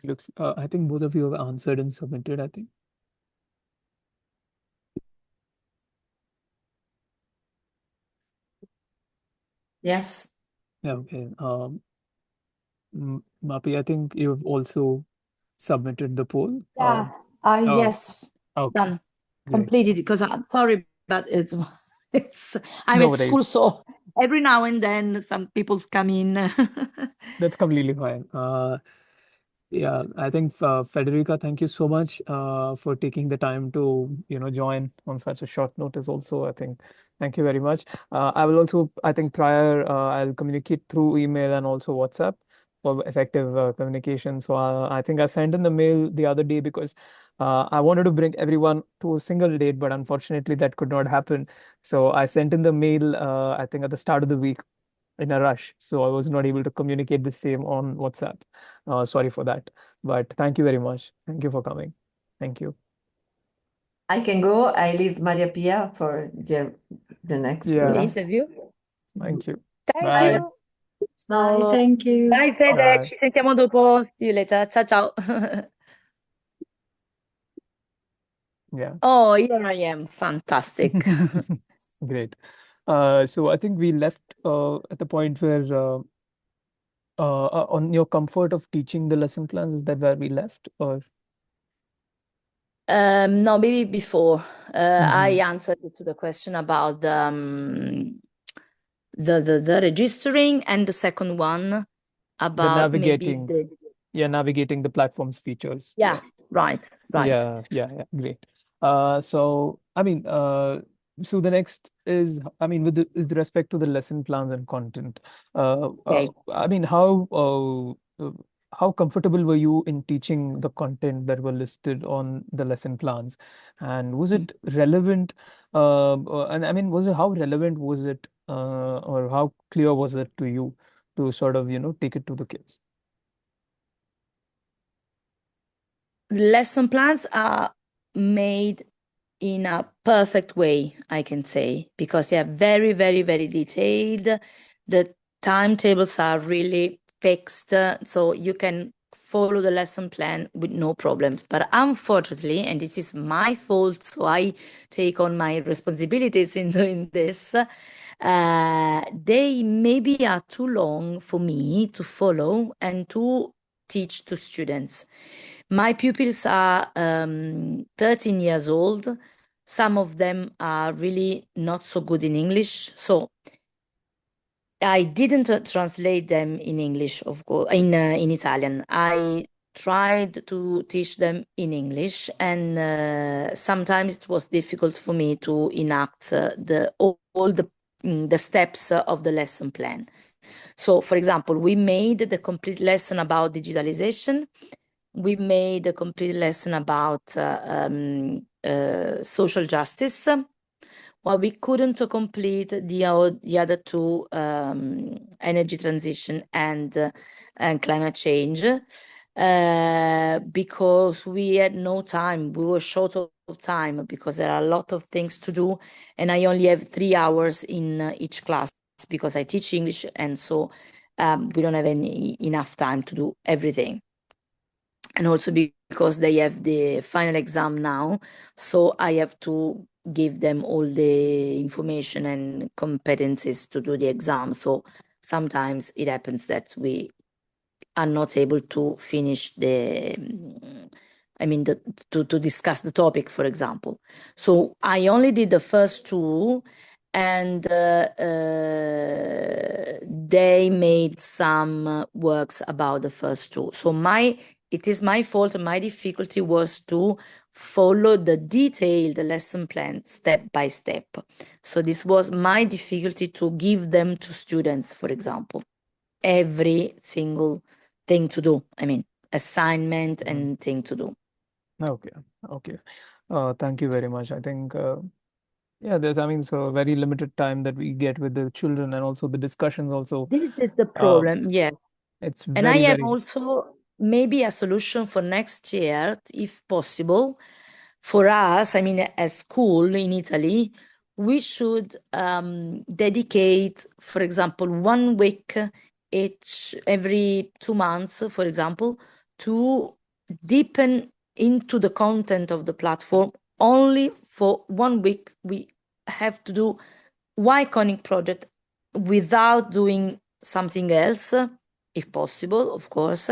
Looks. I think both of you have answered and submitted. I think. Yes. Yeah. Okay. Mapi, I think you've also submitted the poll. Yeah, Oh, yes, okay. done, Great. completed because I'm sorry, but it's I'm No at school, worries. so every now and then some people come in. That's completely fine. Yeah, I think Federica, thank you so much for taking the time to, join on such a short notice also. I think thank you very much. I will also, I think prior, I'll communicate through email and also WhatsApp for effective communication. So I think I sent in the mail the other day because I wanted to bring everyone to a single date, but unfortunately that could not happen. So I sent in the mail, I think at the start of the week in a rush. So I was not able to communicate the same on WhatsApp. Sorry for that. But thank you very much. Thank you for coming. Thank you. I can go. I leave Maria Pia for the next, the Yeah. The last. interview. Thank you. Thank Bye. you. Bye. Oh, Thank you. bye Fede, Bye. ci sentiamo dopo. See you later. Ciao ciao. Yeah. Oh, here I am. Fantastic. Great. So I think we left at the point where on your comfort of teaching the lesson plans, is that where we left? Or No, maybe before I Mhm. answered to the question about the registering, and the second one the about maybe navigating, the navigating the platform's features. yeah, right. Yeah, great. So I mean, so the next is, I mean, with respect to the lesson plans and content, Okay. I mean, how comfortable were you in teaching the content that were listed on the lesson plans, and was it relevant? And I mean, how relevant was it, or how clear was it to you to sort of, take it to the kids? Lesson plans are made in a perfect way, I can say, because they are very, very, very detailed. The timetables are really fixed, so you can follow the lesson plan with no problems. But unfortunately, and this is my fault, so I take on my responsibilities in doing this, they maybe are too long for me to follow and to teach to students. My pupils are 13 years old. Some of them are really not so good in English. So I didn't translate them in English, of course, in Italian. I tried to teach them in English, and sometimes it was difficult for me to enact all the steps of the lesson plan. So, for example, we made the complete lesson about digitalization. We made a complete lesson about social justice. Well, we couldn't complete the other two, energy transition and climate change, because we had no time. We were short of time because there are a lot of things to do, and I only have 3 hours in each class because I teach English, and so we don't have enough time to do everything. And also because they have the final exam now, so I have to give them all the information and competencies to do the exam. So sometimes it happens that we are not able to finish to discuss the topic, for example. So I only did the first two, and they made some works about the first two. So it is my fault. My difficulty was to follow the detailed lesson plan step by step. So this was my difficulty to give them to students, for example, every single thing to do. I mean, assignment and thing to do. Okay. Okay. Thank you very much. I think, yeah, I mean, so very limited time that we get with the children, and also the discussions also. This is the Um, problem. Yes. It's And I very, have very. also maybe a solution for next year, if possible. For us, I mean, as school in Italy, we should dedicate, for example, 1 week every 2 months, for example, to deepen into the content of the platform. Only for 1 week, we have to do Yconic project without doing something else, if possible, of course,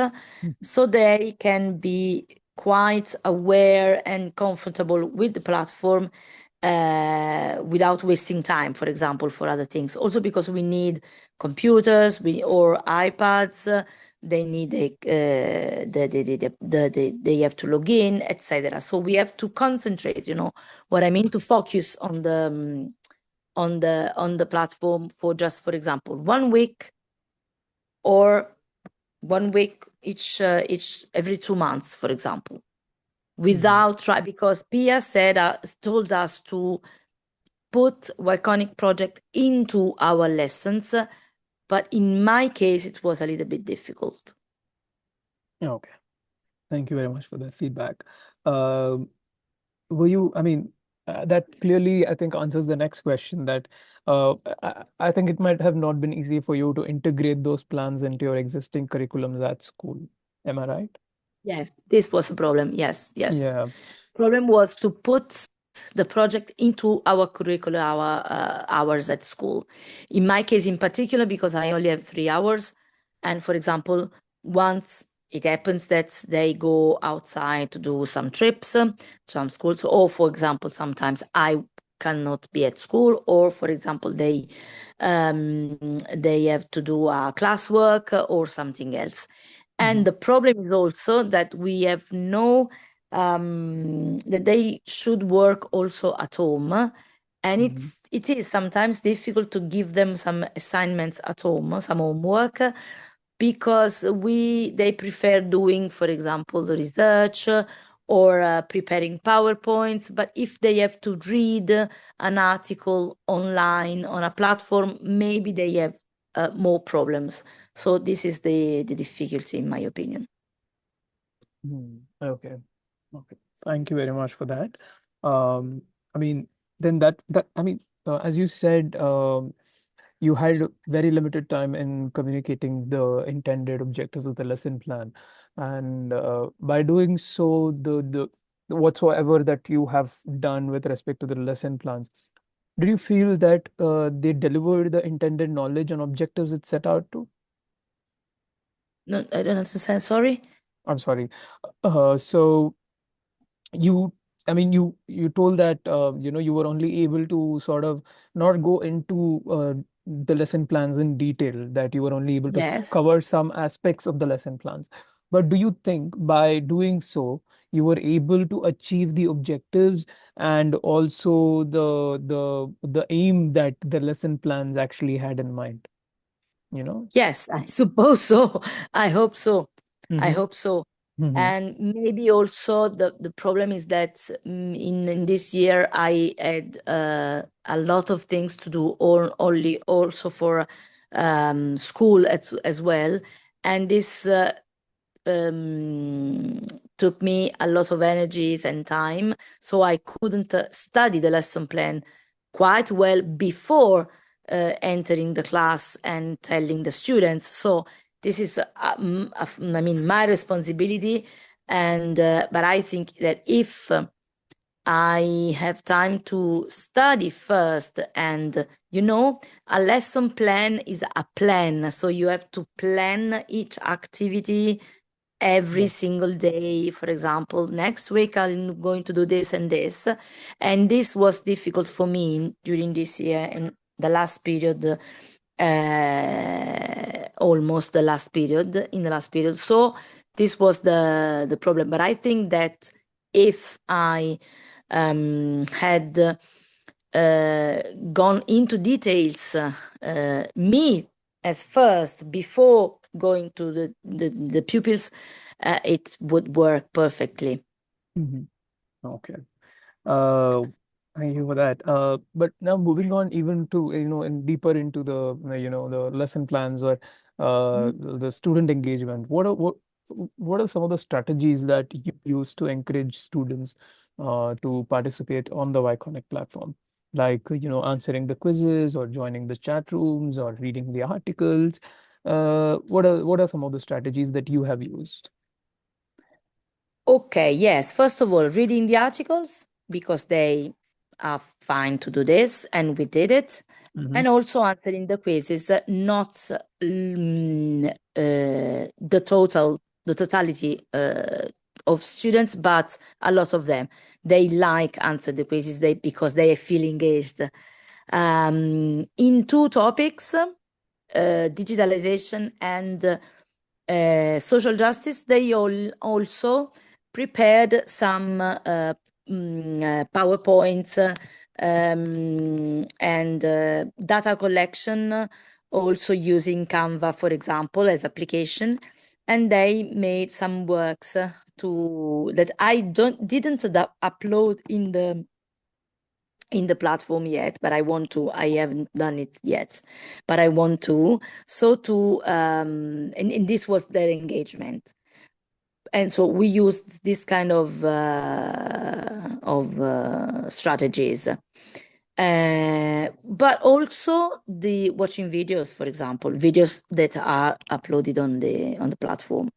so they can be quite aware and comfortable with the platform without wasting time, for example, for other things. Also because we need computers or iPads, they need they have to log in, etc. So we have to concentrate, what I mean, to focus on the platform for just, for example, 1 week, or 1 week each every 2 months, for example, without try, because Pia told us to put Yconic project into our lessons, but in my case it was a little bit difficult. Okay. Thank you very much for that feedback. Were you, I mean, that clearly, I think, answers the next question that I think it might have not been easy for you to integrate those plans into your existing curriculums at school. Am I right? Yes, this was a problem. Yes. Yeah. Problem was to put the project into our curriculum, our hours at school. In my case, in particular, because I only have 3 hours, and for example, once it happens that they go outside to do some trips, some schools, or for example, sometimes I cannot be at school, or for example, they have to do a classwork or something else. And the problem is also that we have that they should work also at home, and it is sometimes difficult to give them some assignments at home, some homework, because they prefer doing, for example, the research or preparing PowerPoints. But if they have to read an article online on a platform, maybe they have more problems. So this is the difficulty, in my opinion. Okay. Okay. Thank you very much for that. I mean, then I mean, as you said, you had very limited time in communicating the intended objectives of the lesson plan, and by doing so, the whatsoever that you have done with respect to the lesson plans, did you feel that they delivered the intended knowledge and objectives it set out to? No, I don't understand. Sorry. I'm sorry. So you, I mean, you told that you were only able to sort of not go into the lesson plans in detail, that you were only able to Yes. cover some aspects of the lesson plans. But do you think by doing so, you were able to achieve the objectives and also the aim that the lesson plans actually had in mind? Yes, I suppose so. I hope so. I Mm-hmm. hope so. Mm-hmm. And maybe also the problem is that in this year I had a lot of things to do, only also for school as well, and this took me a lot of energies and time, so I couldn't study the lesson plan quite well before entering the class and telling the students. So this is, I mean, my responsibility. And but I think that if I have time to study first, and a lesson plan is a plan, so you have to plan each activity every single day. For example, next week I'm going to do this and this, and this was difficult for me during this year and the last period, almost the last period, in the last period. So this was the problem. But I think that if I had gone into details, me as first, before going to the pupils, it would work perfectly. Mm-hmm. Okay. Uh, Thank you for that. But now moving on even to, and deeper into the, the lesson plans or the student engagement, what are some of the strategies that you use to encourage students to participate on the Yconic platform? Like, answering the quizzes or joining the chat rooms or reading the articles. What are some of the strategies that you have used? Okay, yes. First of all, reading the articles because they are fine to do this, and we did it. Mm-hmm. And also answering the quizzes, not the totality of students, but a lot of them. They like answer the quizzes because they feel engaged. In two topics, digitalization and social justice, they all also prepared some PowerPoints and data collection, also using Canva, for example, as application. And they made some works that I didn't upload in the platform yet, but I haven't done it yet, but I want to. So and this was their engagement. And so we used this kind of strategies. But also the watching videos, for example, videos that are uploaded on the platform.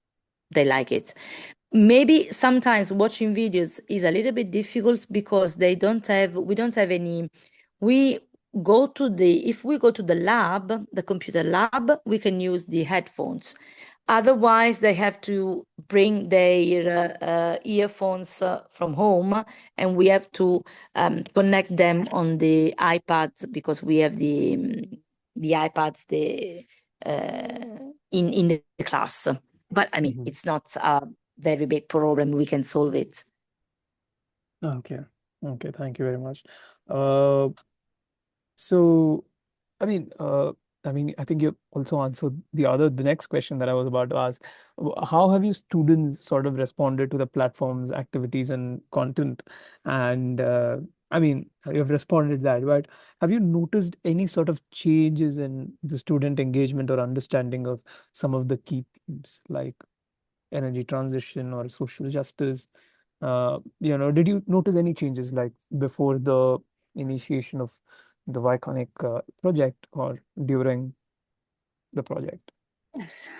They like it. Maybe sometimes watching videos is a little bit difficult because we don't have any. We if we go to the lab, the computer lab, we can use the headphones. Otherwise, they have to bring their earphones from home, and we have to connect them on the iPads because we have the iPads in the class. But I mean, Mhm. it's not a very big problem. We can solve it. Okay. Okay. Thank you very much. Uh, so, I mean, I think you also answered the next question that I was about to ask. How have you students sort of responded to the platform's activities and content? And you've responded that, but have you noticed any sort of changes in the student engagement or understanding of some of the key themes like energy transition or social justice? Did you notice any changes like before the initiation of the Yconic project or during the project? Yes.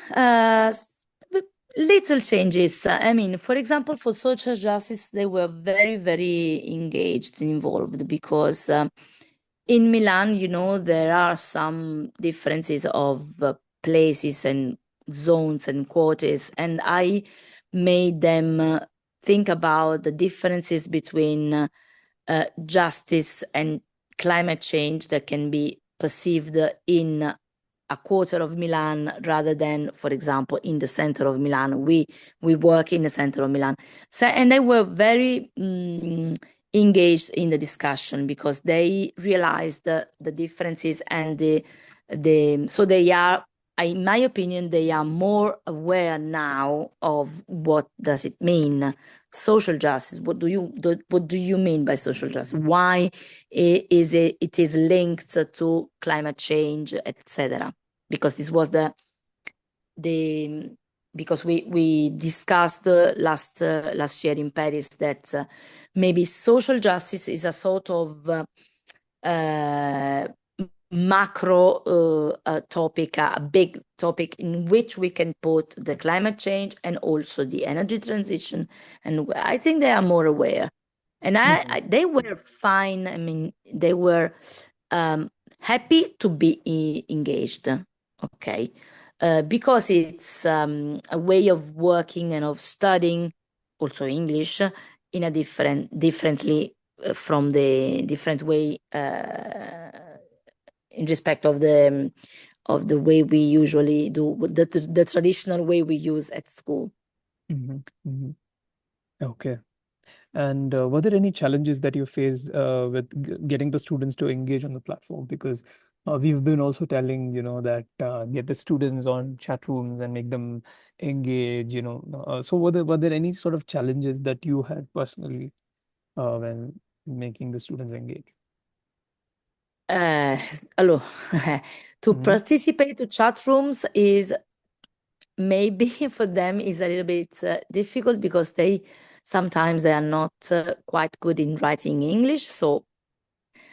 Little changes. I mean, for example, for social justice, they were very, very engaged and involved because in Milan, there are some differences of places and zones and quarters, and I made them think about the differences between justice and climate change that can be perceived in a quarter of Milan rather than, for example, in the center of Milan. We work in the center of Milan, so and they were very engaged in the discussion because they realized the differences and so they are. In my opinion, they are more aware now of what does it mean social justice. What do you mean by social justice? Why is it is linked to climate change, etc.? Because this was the because we discussed last year in Paris that maybe social justice is a sort of uh, macro topic, a big topic in which we can put the climate change and also the energy transition. And I think they are more aware. And they were fine. I mean, they were happy to be engaged. Okay. Because it's a way of working and of studying also English in a differently from the different way in respect of the way we usually do the traditional way we use at school. Mhm, mhm. Okay. And were there any challenges that you faced with getting the students to engage on the platform? Because we've been also telling, that get the students on chat rooms and make them engage, so were there any sort of challenges that you had personally when making the students engage? Allora, to Mhm. participate to chat rooms is maybe for them is a little bit difficult because sometimes they are not quite good in writing English. So,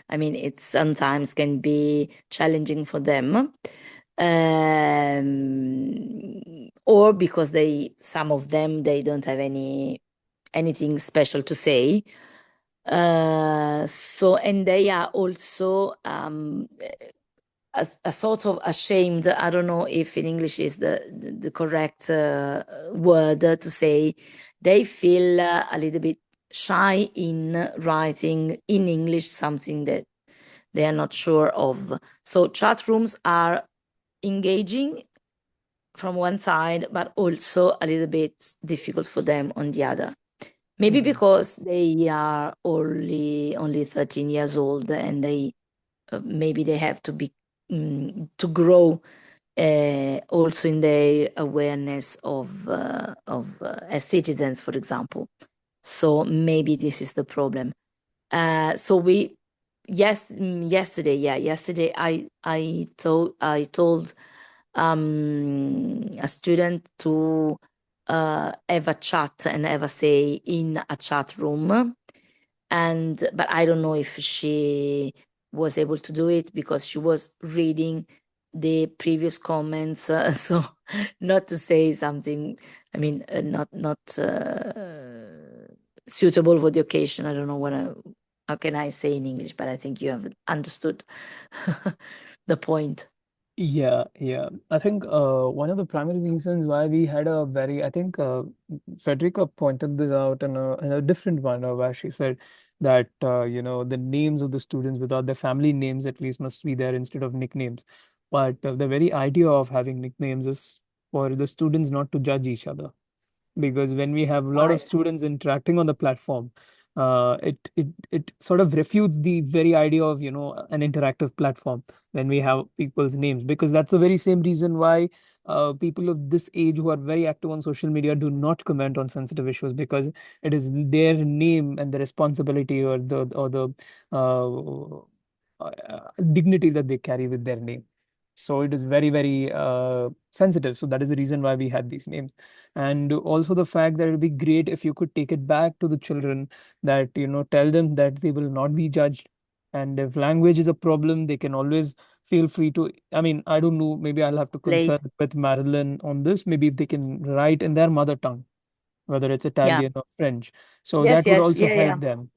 I mean, it sometimes can be challenging for them. Or because some of them, they don't have anything special to say. And they are also a sort of ashamed. I don't know if in English is the correct word to say. They feel a little bit shy in writing in English something that they are not sure of. So chat rooms are engaging from one side, but also a little bit difficult for them on the other. Maybe Mhm. because they are only 13 years old, and maybe they have to be to grow also in their awareness of as citizens, for example. So maybe this is the problem. So yesterday I told a student to have a chat and have a say in a chat room, but I don't know if she was able to do it because she was reading the previous comments. So not to say something, I mean, not suitable for the occasion. I don't know how can I say in English, but I think you have understood the point. Yeah, yeah. I think one of the primary reasons why we had a very, I think Frederica pointed this out in a different manner where she said that, the names of the students without their family names at least must be there instead of nicknames. But the very idea of having nicknames is for the students not to judge each other, because when we have a lot of Right. students interacting on the platform, it sort of refutes the very idea of an interactive platform when we have people's names, because that's the very same reason why people of this age who are very active on social media do not comment on sensitive issues, because it is their name and the responsibility or the dignity that they carry with their name. So it is very, very sensitive. So that is the reason why we had these names. And also the fact that it would be great if you could take it back to the children, that tell them that they will not be judged, and if language is a problem, they can always feel free to, I mean, I don't know, maybe I'll have to Play. consult with Marilyn on this. Maybe if they can write in their mother tongue, whether it's Yeah. Italian or French, so Yes, that would yes. also Yeah, yeah. help them.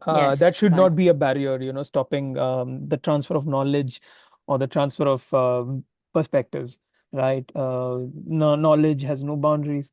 That Yes. should Right. not be a barrier, stopping the transfer of knowledge or the transfer of perspectives, right? No, knowledge has no boundaries.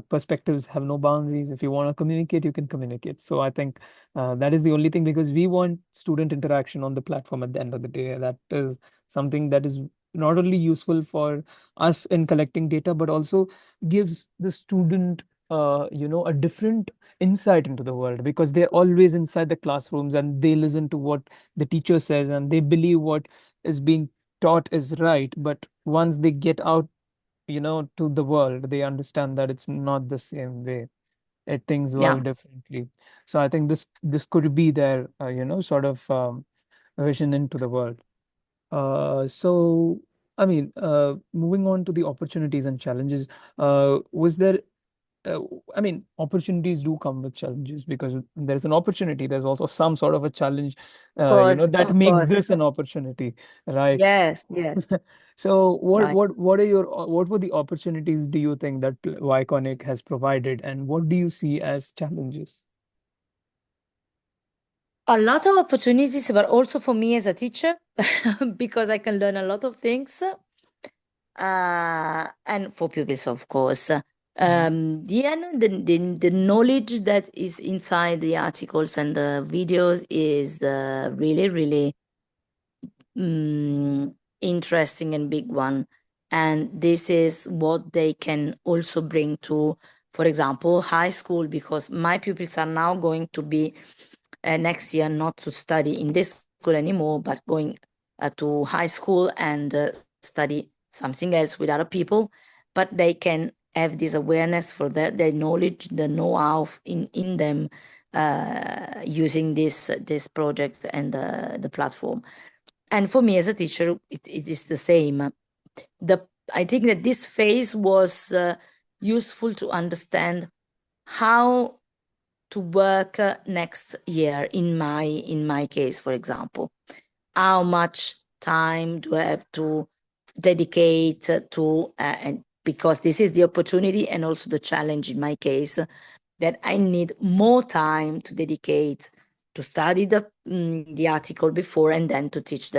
Perspectives have no boundaries. If you want to communicate, you can communicate. So I think that is the only thing, because we want student interaction on the platform at the end of the day. That is something that is not only useful for us in collecting data, but also gives the student, a different insight into the world, because they're always inside the classrooms and they listen to what the teacher says and they believe what is being taught is right. But once they get out, to the world, they understand that it's not the same way. Things Yeah. work differently. So I think this could be their, sort of vision into the world. So, I mean, moving on to the opportunities and challenges, was there uh, I mean, opportunities do come with challenges, because there's an opportunity, there's also some sort of a challenge, Of course. that Of makes course. this an opportunity, right? Yes. Yes. So, Right. what were the opportunities do you think that Yconic has provided, and what do you see as challenges? A lot of opportunities, but also for me as a teacher, because I can learn a lot of things, and for pupils, of course. Mhm. The knowledge that is inside the articles and the videos is really, really interesting and big one. And this is what they can also bring to, for example, high school, because my pupils are now going to be next year not to study in this school anymore, but going to high school and study something else with other people. But they can have this awareness for their knowledge, the know-how in them, using this project and the platform. And for me as a teacher, it is the same. I think that this phase was useful to understand how to work next year in my case, for example. How much time do I have to dedicate to, and because this is the opportunity and also the challenge in my case, that I need more time to dedicate to study the article before and then to teach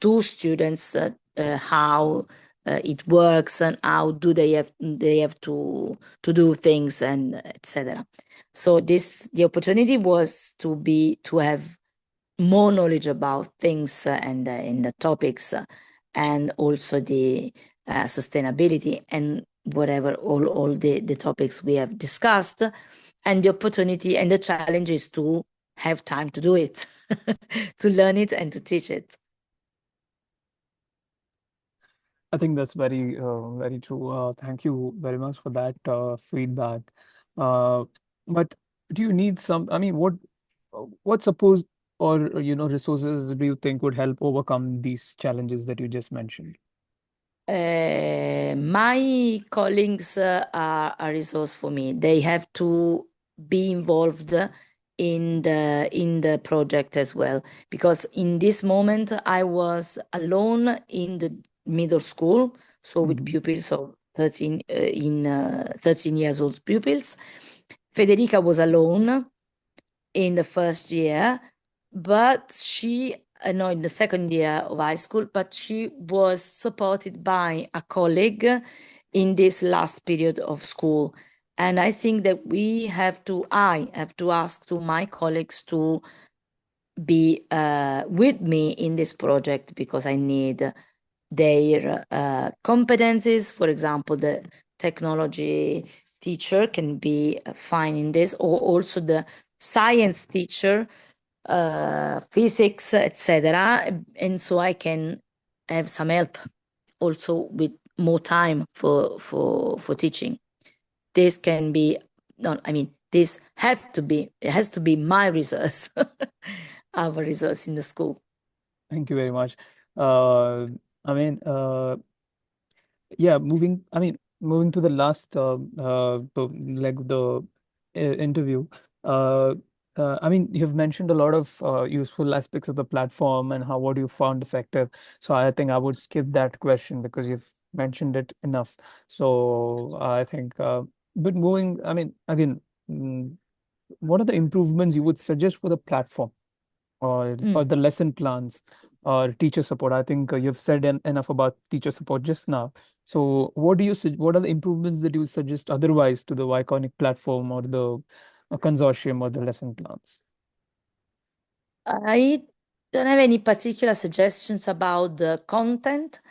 two students how it works and how do they have to do things and etc. So the opportunity was to have more knowledge about things and in the topics and also the sustainability and whatever all the topics we have discussed, and the opportunity and the challenge is to have time to do it, to learn it and to teach it. I think that's very, very true. Thank you very much for that feedback. But do you need I mean, what suppose or resources do you think would help overcome these challenges that you just mentioned? My colleagues are a resource for me. They have to be involved in the project as well, because in this moment I was alone in the middle school, so with pupils of 13 13 years old pupils. Federica was alone in the first year, but she no, in the second year of high school, but she was supported by a colleague in this last period of school. And I think that I have to ask to my colleagues to be with me in this project, because I need their competencies. For example, the technology teacher can be fine in this, or also the science teacher, physics, etc. And so I can have some help also with more time for teaching. This can be, no, I mean, this it has to be my resource, our resource in the school. Thank you very much. I mean, yeah, moving to the last leg of the interview. I mean, you've mentioned a lot of useful aspects of the platform and what you found effective. So I think I would skip that question because you've mentioned it enough. So I think, but moving, I mean, again, what are the improvements you would suggest for the platform or the lesson plans or teacher support? I think you've said enough about teacher support just now. So what are the improvements that you suggest otherwise to the Yconic platform or the consortium or the lesson plans? I don't have any particular suggestions about the content.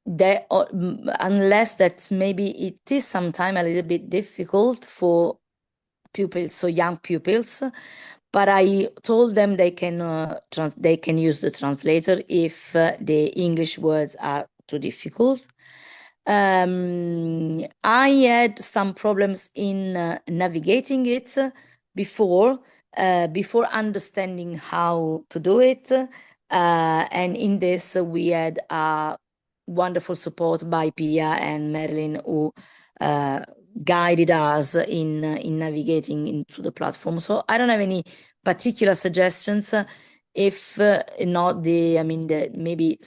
Unless that maybe it is sometimes a little bit difficult for pupils, so young pupils. But I told them they can use the translator if the English words are too difficult. I had some problems in navigating it before understanding how to do it. And in this, we had wonderful support by Pia and Marilyn, who guided us in navigating into the platform. So I don't have any particular suggestions. If not maybe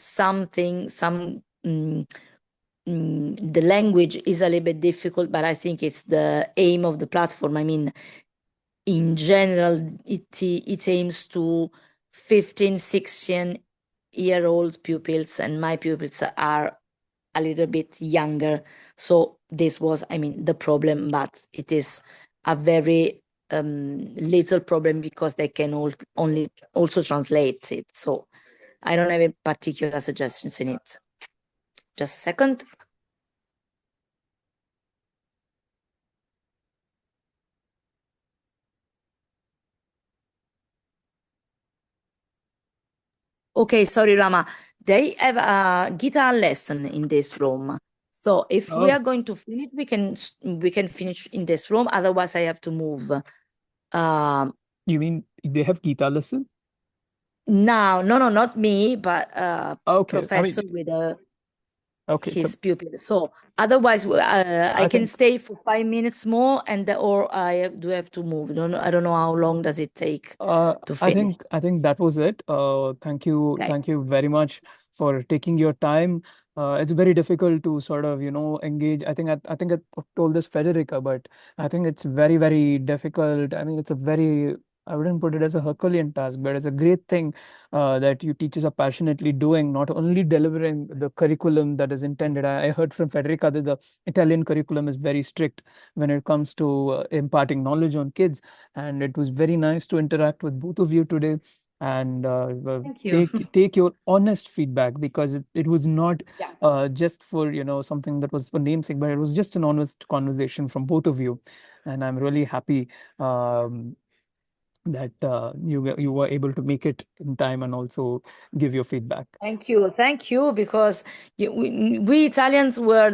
the language is a little bit difficult, but I think it's the aim of the platform. I mean, in general, it aims to 15, 16-year-old pupils, and my pupils are a little bit younger. So this was, the problem, but it is a very little problem because they can only also translate it. So I don't have any particular suggestions in it. Just a second. Okay, sorry, Rama. They have a guitar lesson in this room. So if we Oh, are going to finish, we can finish in this room. Otherwise, I have to move. you mean they have guitar lesson? Now, no, not me, but Okay, I professor mean, with okay, his pupil. So otherwise, I I can think stay for 5 minutes more, or I do have to move. I don't know how long does it take to finish. I think that was it. Okay. Thank you very much for taking your time. It's very difficult to sort of, engage. I think I told this Federica, but I think it's very, very difficult. I mean, it's a very, I wouldn't put it as a Herculean task, but it's a great thing that you teachers are passionately doing, not only delivering the curriculum that is intended. I heard from Federica that the Italian curriculum is very strict when it comes to imparting knowledge on kids, and it was very nice to interact with both of you today, and Thank you. take your honest feedback, because it was not Yeah. just for something that was for namesake, but it was just an honest conversation from both of you, and I'm really happy that you were able to make it in time and also give your feedback. Thank you, because we Italians were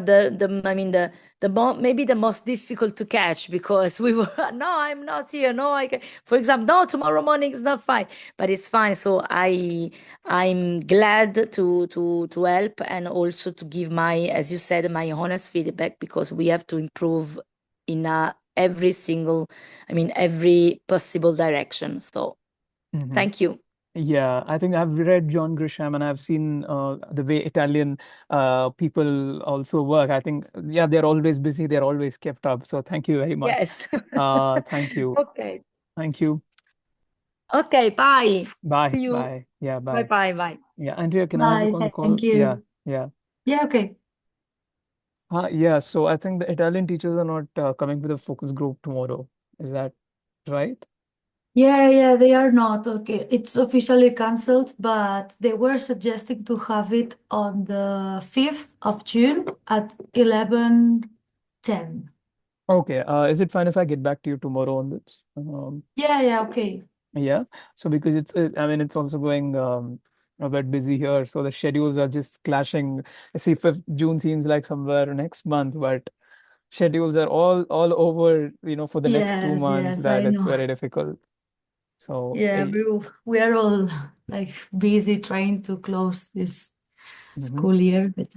maybe the most difficult to catch, because we were no, I'm not here. No, I can. For example, no, tomorrow morning is not fine, but it's fine. So I'm glad to help, and also to give as you said, my honest feedback, because we have to improve in every possible direction. So Mhm. thank you. Yeah, I think I've read John Grisham, and I've seen the way Italian people also work. I think, yeah, they're always busy, they're always kept up. So thank you very much. Yes. Thank you. Okay. Thank you. Okay, bye. Bye. See you. Bye. Yeah, Bye bye. bye bye. Yeah, Andrea, can I have you Bye. on call? Thank Yeah, you. yeah. Yeah, okay. Yeah, so I think the Italian teachers are not coming with a focus group tomorrow. Is that right? Yeah, they are not. Okay, it's officially canceled, but they were suggesting to have it on the 5th of June at 11:10. Okay. Is it fine if I get back to you tomorrow on this? Yeah, okay. Yeah. So because I mean, it's also going a bit busy here, so the schedules are just clashing. I see 5th June seems like somewhere next month, but schedules are all over, for the next two Yes, months, yes, that I it's know. very difficult. So, Yeah, we are all like busy trying to close this mhm. school year, but